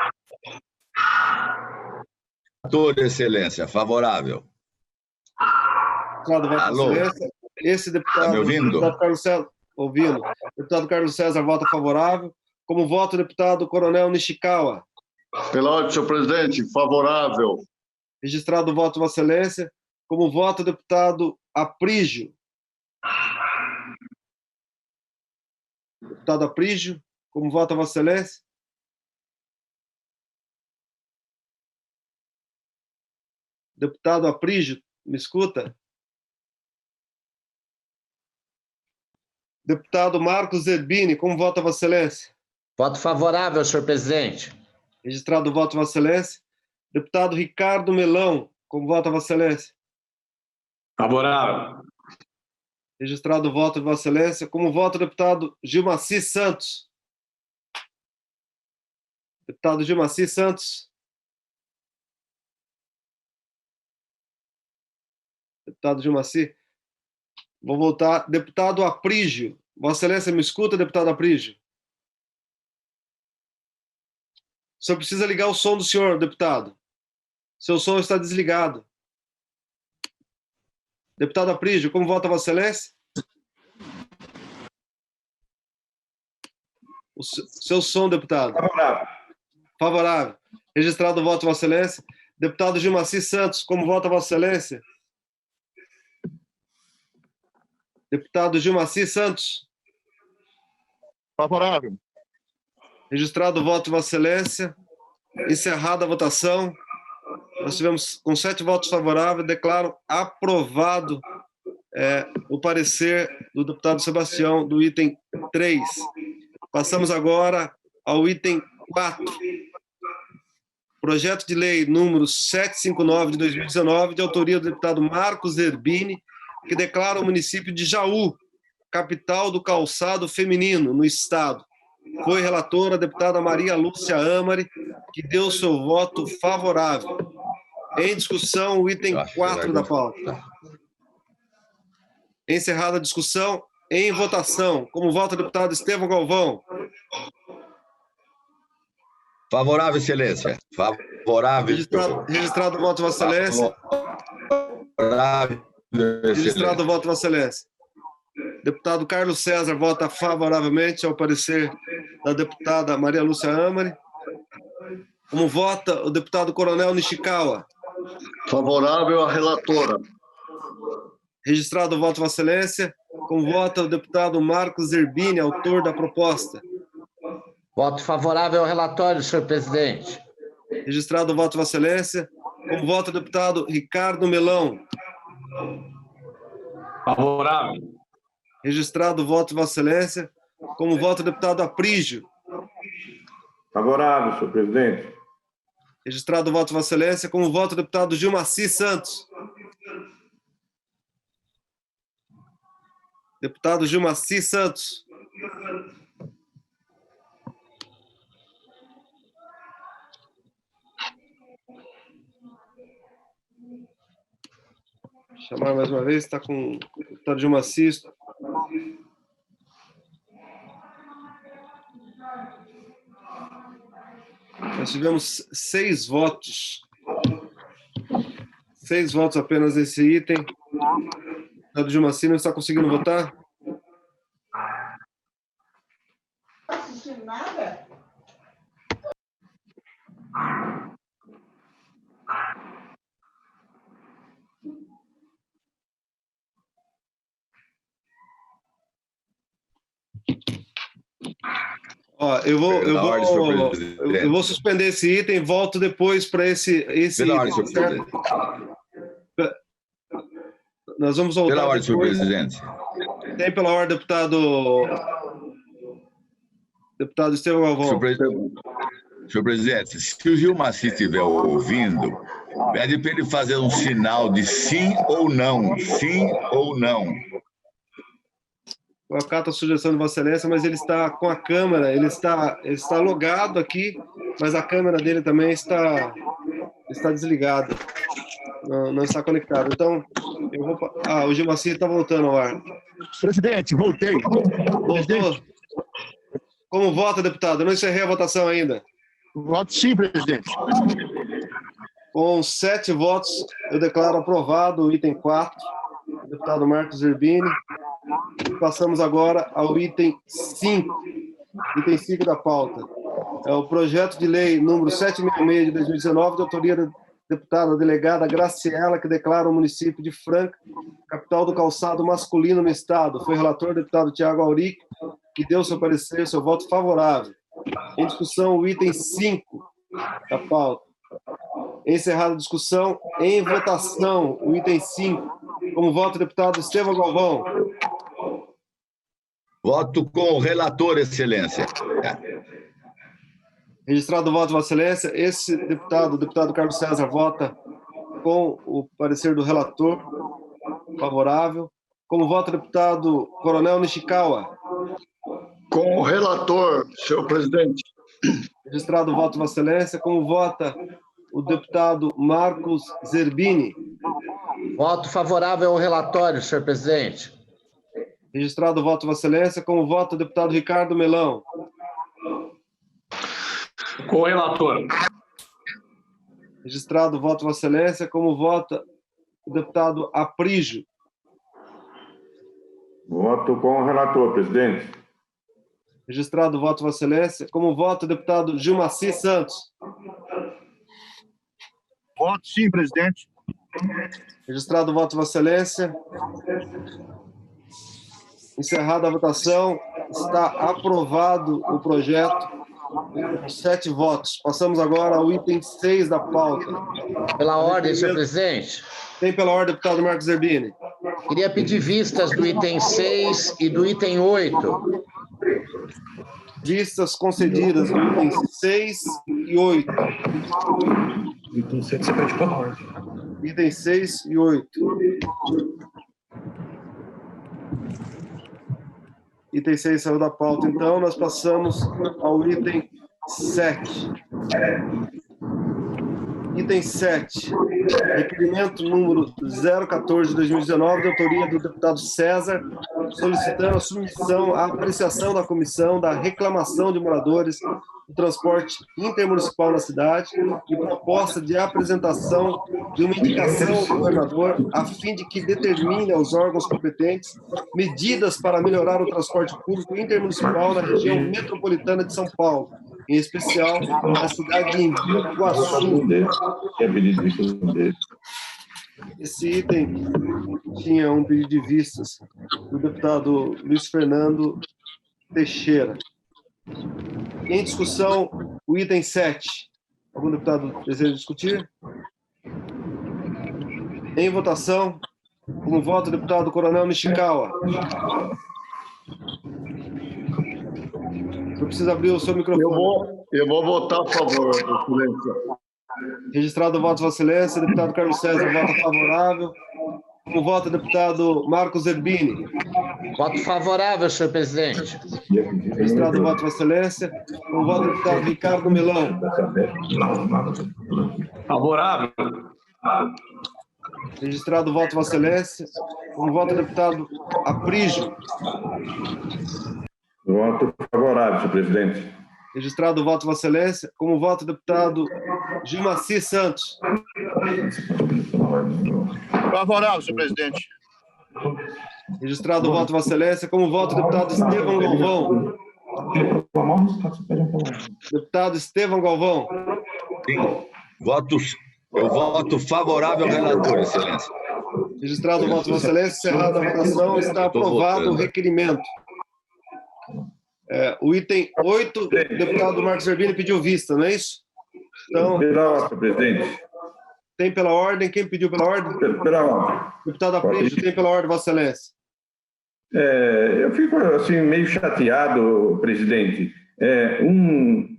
Relator, Excelência, favorável. Deputado, voto, Alô? Excelência. Esse deputado, Tá me ouvindo? deputado Carlos César, ouvindo. Deputado Carlos César vota favorável. Como voto, deputado Coronel Nishikawa. Pela ordem, senhor presidente, favorável. Registrado o voto, Vossa Excelência. Como voto, deputado Aprígio. Deputado Aprígio, como vota Vossa Excelência? Deputado Aprígio, me escuta? Deputado Marcos Zerbini, como vota Vossa Excelência? Voto favorável, senhor presidente. Registrado o voto, Vossa Excelência. Deputado Ricardo Melão, como vota Vossa Excelência? Favorável. Registrado o voto de Vossa Excelência. Como vota o deputado Gilmaci Santos? Deputado Gilmaci Santos. Deputado Gilmaci. Vou voltar. Deputado Aprígio. Vossa Excelência, me escuta, deputado Aprígio? O senhor precisa ligar o som do senhor, deputado. Seu som está desligado. Deputado Aprígio, como vota Vossa Excelência? O seu som, deputado. Favorável. Favorável. Registrado o voto, Vossa Excelência. Deputado Gilmaci Santos, como vota Vossa Excelência? Deputado Gilmaci Santos. Favorável. Registrado o voto, Vossa Excelência. Encerrada a votação. Nós tivemos com 7 votos favoráveis, declaro aprovado o parecer do deputado Sebastião do item 3. Passamos agora ao item 4. Projeto de lei número 759 de 2019, de autoria do deputado Marcos Zerbini, que declara o município de Jaú capital do calçado feminino no estado. Foi relatora a deputada Maria Lúcia Amari, que deu seu voto favorável. Em discussão, o item 4 da pauta. Encerrada a discussão, em votação. Como vota o deputado Estevão Galvão? Favorável, Excelência. Favorável. Registrado o voto, Vossa Excelência. Favorável, Registrado o voto, Vossa Excelência. Deputado Carlos César vota favoravelmente ao parecer da deputada Maria Lúcia Amari. Como vota o deputado Coronel Nishikawa? Favorável à relatora. Registrado o voto, Vossa Excelência. Como vota o deputado Marcos Zerbini, autor da proposta? Voto favorável ao relatório, senhor presidente. Registrado o voto, Vossa Excelência. Como vota o deputado Ricardo Melão? Favorável. Registrado o voto, Vossa Excelência. Como vota o deputado Aprígio? Favorável, senhor presidente. Registrado o voto, Vossa Excelência. Como vota o deputado Gilmaci Santos? Deputado Gilmaci Santos. Chamar mais uma vez, está com o deputado Gilmar Sisto. Nós tivemos 6 votos. 6 votos apenas nesse item. O deputado Gilmar Sisto não está conseguindo votar? Não está assistindo nada? Ó, eu vou suspender esse item, volto depois para esse item, certo? Nós vamos voltar. Pela ordem, senhor presidente. Tem pela ordem, deputado Estevão Galvão. Senhor presidente, se o Gilmar Sisto estiver ouvindo, pede para ele fazer um sinal de sim ou não. Sim ou não. Eu acato a sugestão de Vossa Excelência, mas ele está com a câmera, ele está logado aqui, mas a câmera dele também está desligada, não está conectada. Então, o Gilmar Sisto está voltando ao ar. Presidente, voltei. Voltou? Como vota, deputado? Eu não encerrei a votação ainda. Voto sim, presidente. Com 7 votos, eu declaro aprovado o item 4, deputado Marcos Zerbini. Passamos agora ao item 5, item 5 da pauta. É o projeto de lei número 766 de 2019, de autoria da deputada delegada Graciela, que declara o município de Franca capital do calçado masculino no estado. Foi relator o deputado Tiago Auric, que deu seu parecer, seu voto favorável. Em discussão, o item 5 da pauta. Encerrada a discussão, em votação, o item 5. Como voto, deputado Estevão Galvão. Voto com o relator, excelência. Registrado o voto, Vossa Excelência. Esse deputado, o deputado Carlos César, vota com o parecer do relator, favorável. Como vota o deputado Coronel Nishikawa? Com o relator, senhor presidente. Registrado o voto, Vossa Excelência. Como vota o deputado Marcos Zerbini? Voto favorável ao relatório, senhor presidente. Registrado o voto, Vossa Excelência. Como vota o deputado Ricardo Melão? Com o relator. Registrado o voto, Vossa Excelência. Como vota o deputado Aprígio? Voto com o relator, presidente. Registrado o voto, Vossa Excelência. Como vota o deputado Gilmaci Santos? Voto sim, presidente. Registrado o voto, Vossa Excelência. Encerrada a votação, está aprovado o projeto com 7 votos. Passamos agora ao item 6 da pauta. Pela ordem, senhor presidente. Tem pela ordem, deputado Marcos Zerbini. Queria pedir vistas do item 6 e do item 8. Vistas concedidas do item 6 e 8. Item 6 você pede pela ordem. Item 6 e 8. Item 6 saiu da pauta, então nós passamos ao item 7. Item 7. Requerimento número 014 de 2019, de autoria do deputado César, solicitando a submissão à apreciação da comissão da reclamação de moradores do transporte intermunicipal na cidade e proposta de apresentação de uma indicação ao governador a fim de que determine aos órgãos competentes medidas para melhorar o transporte público intermunicipal na região metropolitana de São Paulo, em especial na cidade de Iguaçu. Esse item tinha um pedido de vistas do deputado Luiz Fernando Teixeira. Em discussão, o item 7. Algum deputado deseja discutir? Em votação, como voto, o deputado Coronel Nishikawa. Eu preciso abrir o seu microfone. Eu vou votar a favor, excelência. Registrado o voto, Vossa Excelência. Deputado Carlos César vota favorável. Como vota o deputado Marcos Zerbini? Voto favorável, senhor presidente. Registrado o voto, Vossa Excelência. Como vota o deputado Ricardo Melão? Favorável. Registrado o voto de Vossa Excelência. Como voto, deputado Aprígio. Voto favorável, senhor presidente. Registrado o voto de Vossa Excelência. Como voto, deputado Gilmaci Santos. Favorável, senhor presidente. Registrado o voto de Vossa Excelência. Como voto, deputado Estevão Galvão. Deputado Estevão Galvão. Sim. Eu voto favorável ao relator, Excelência. Registrado o voto de Vossa Excelência, encerrada a votação, está aprovado o requerimento. O item 8, o deputado Marcos Zerbini pediu vista, não é isso? Então, pela ordem, presidente. Tem pela ordem? Quem pediu pela ordem? Pela ordem. Deputado Aprígio, tem pela ordem, Vossa Excelência. Eu fico assim, meio chateado, presidente. Um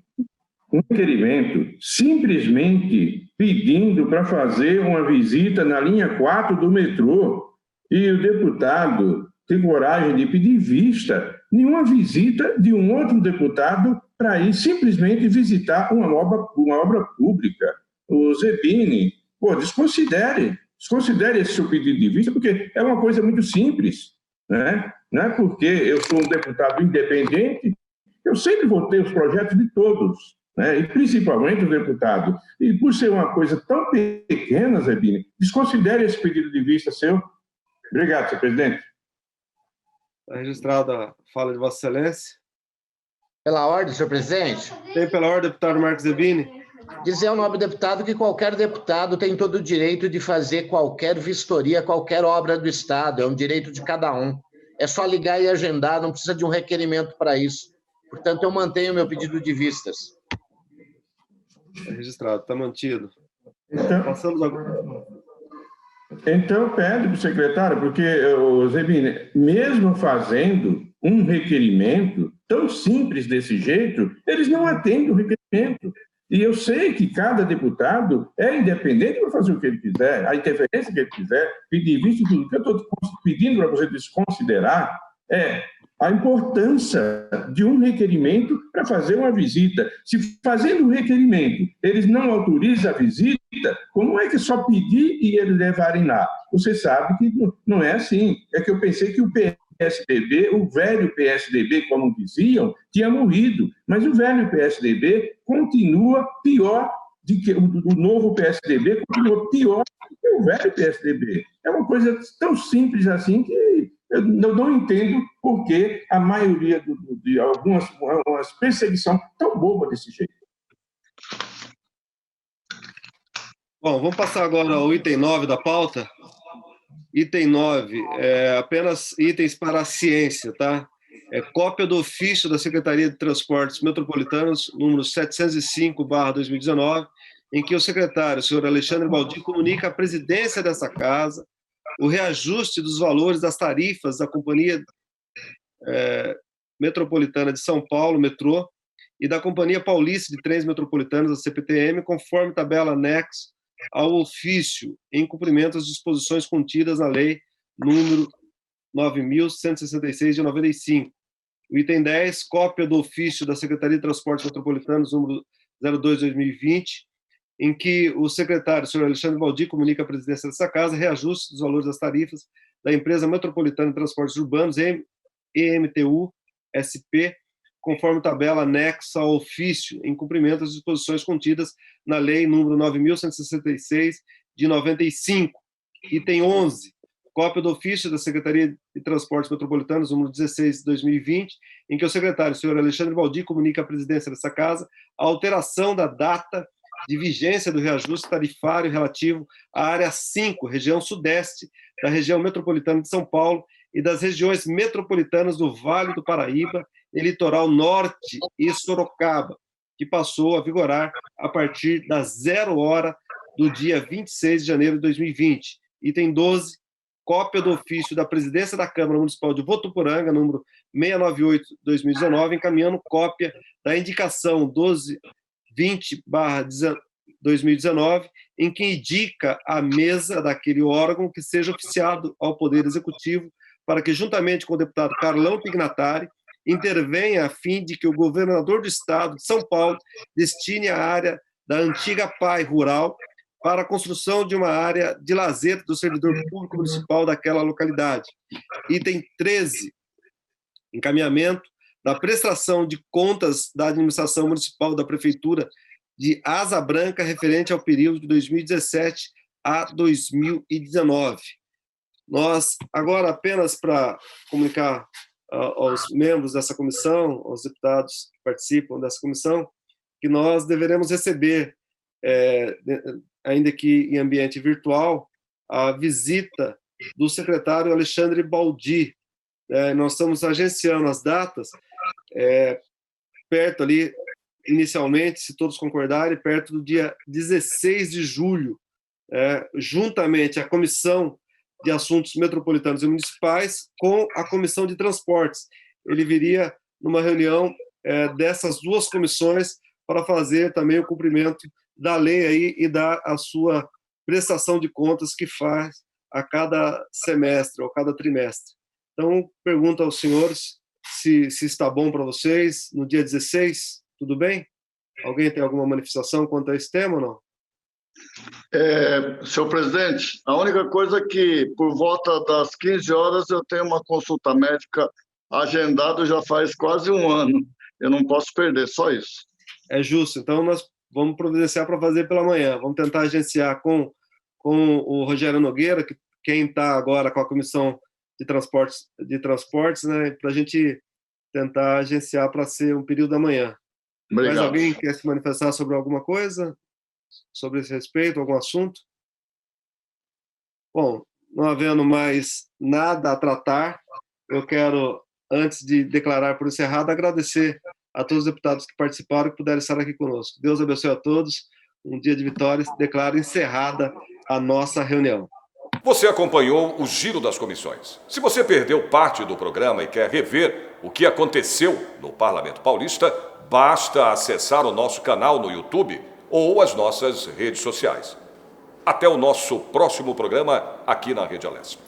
requerimento simplesmente pedindo para fazer uma visita na linha 4 do metrô e o deputado tem coragem de pedir vista, nenhuma visita de um outro deputado para ir simplesmente visitar uma obra pública. O Zerbini, desconsidere esse seu pedido de vista, porque é uma coisa muito simples, né? Não é porque eu sou um deputado independente, eu sempre votei os projetos de todos, né? E principalmente o deputado. E por ser uma coisa tão pequena, Zerbini, desconsidere esse pedido de vista seu. Obrigado, senhor presidente. Está registrada a fala de Vossa Excelência. Pela ordem, senhor presidente. Tem pela ordem, deputado Marcos Zerbini. Dizer ao nobre deputado que qualquer deputado tem todo o direito de fazer qualquer vistoria, qualquer obra do Estado. É um direito de cada um. É só ligar e agendar, não precisa de um requerimento para isso. Portanto, eu mantenho o meu pedido de vistas. Está registrado, está mantido. Passamos agora. Então, pede para o secretário, porque, Zerbini, mesmo fazendo um requerimento tão simples desse jeito, eles não atendem o requerimento. E eu sei que cada deputado é independente para fazer o que ele quiser, a interferência que ele quiser, pedir vista e tudo. O que eu estou pedindo para você desconsiderar é a importância de um requerimento para fazer uma visita. Se fazendo um requerimento eles não autorizam a visita, como é que é só pedir e eles levarem lá? Você sabe que não é assim. É que eu pensei que o PSDB, o velho PSDB, como diziam, tinha morrido. Mas o velho PSDB continua pior do que o novo PSDB, continua pior do que o velho PSDB. É uma coisa tão simples assim que eu não entendo por que a maioria de algumas perseguição tão boba desse jeito. Bom, vamos passar agora ao item 9 da pauta. Item 9, apenas itens para a ciência, tá? Cópia do ofício da Secretaria de Transportes Metropolitanos, número 705/2019, em que o secretário, o senhor Alexandre Baldi, comunica à presidência dessa casa o reajuste dos valores das tarifas da Companhia Metropolitana de São Paulo, metrô, e da Companhia Paulista de Trens Metropolitanos, a CPTM, conforme tabela anexa ao ofício, em cumprimento às disposições contidas na Lei número 9.166 de 95. O item 10, cópia do ofício da Secretaria de Transportes Metropolitanos, número 02/2020, em que o secretário, o senhor Alexandre Baldi, comunica à presidência dessa casa reajuste dos valores das tarifas da Empresa Metropolitana de Transportes Urbanos, EMTU, SP, conforme tabela anexa ao ofício, em cumprimento às disposições contidas na Lei número 9.166 de 95. Item 11, cópia do ofício da Secretaria de Transportes Metropolitanos, número 16/2020, em que o secretário, o senhor Alexandre Baldi, comunica à presidência dessa casa a alteração da data de vigência do reajuste tarifário relativo à área 5, região sudeste, da região metropolitana de São Paulo e das regiões metropolitanas do Vale do Paraíba e Litoral Norte e Sorocaba, que passou a vigorar a partir das 0 hora do dia 26 de janeiro de 2020. Item 12, cópia do ofício da presidência da Câmara Municipal de Votuporanga, número 698/2019, encaminhando cópia da indicação 1220/2019, em que indica a mesa daquele órgão que seja oficiado ao Poder Executivo para que, juntamente com o deputado Carlão Pignatari, intervenha a fim de que o governador do Estado de São Paulo destine a área da antiga PAI rural para a construção de uma área de lazer do servidor público municipal daquela localidade. Item 13, encaminhamento da prestação de contas da administração municipal da Prefeitura de Asa Branca referente ao período de 2017 a 2019. Nós, agora, apenas para comunicar aos membros dessa comissão, aos deputados que participam dessa comissão, que nós deveremos receber, ainda que em ambiente virtual, a visita do secretário Alexandre Baldi. Nós estamos agenciando as datas perto ali, inicialmente, se todos concordarem, perto do dia 16 de julho, juntamente à Comissão de Assuntos Metropolitanos e Municipais com a Comissão de Transportes. Ele viria numa reunião dessas duas comissões para fazer também o cumprimento da lei aí e dar a sua prestação de contas que faz a cada semestre ou cada trimestre. Então, pergunto aos senhores se está bom para vocês no dia 16, tudo bem? Alguém tem alguma manifestação quanto a esse tema ou não? Senhor presidente, a única coisa é que por volta das 15 horas eu tenho uma consulta médica agendada já faz quase um ano. Eu não posso perder, só isso. É justo, então nós vamos providenciar para fazer pela manhã. Vamos tentar agenciar com o Rogério Nogueira, que quem está agora com a Comissão de Transportes, né, para a gente tentar agenciar para ser um período da manhã. Obrigado. Mais alguém quer se manifestar sobre alguma coisa? Sobre esse respeito, algum assunto? Bom, não havendo mais nada a tratar, eu quero, antes de declarar por encerrado, agradecer a todos os deputados que participaram e que puderam estar aqui conosco. Deus abençoe a todos. Um dia de vitórias. Declaro encerrada a nossa reunião. Você acompanhou o Giro das Comissões. Se você perdeu parte do programa e quer rever o que aconteceu no Parlamento Paulista, basta acessar o nosso canal no YouTube ou as nossas redes sociais. Até o nosso próximo programa aqui na Rede Alesp.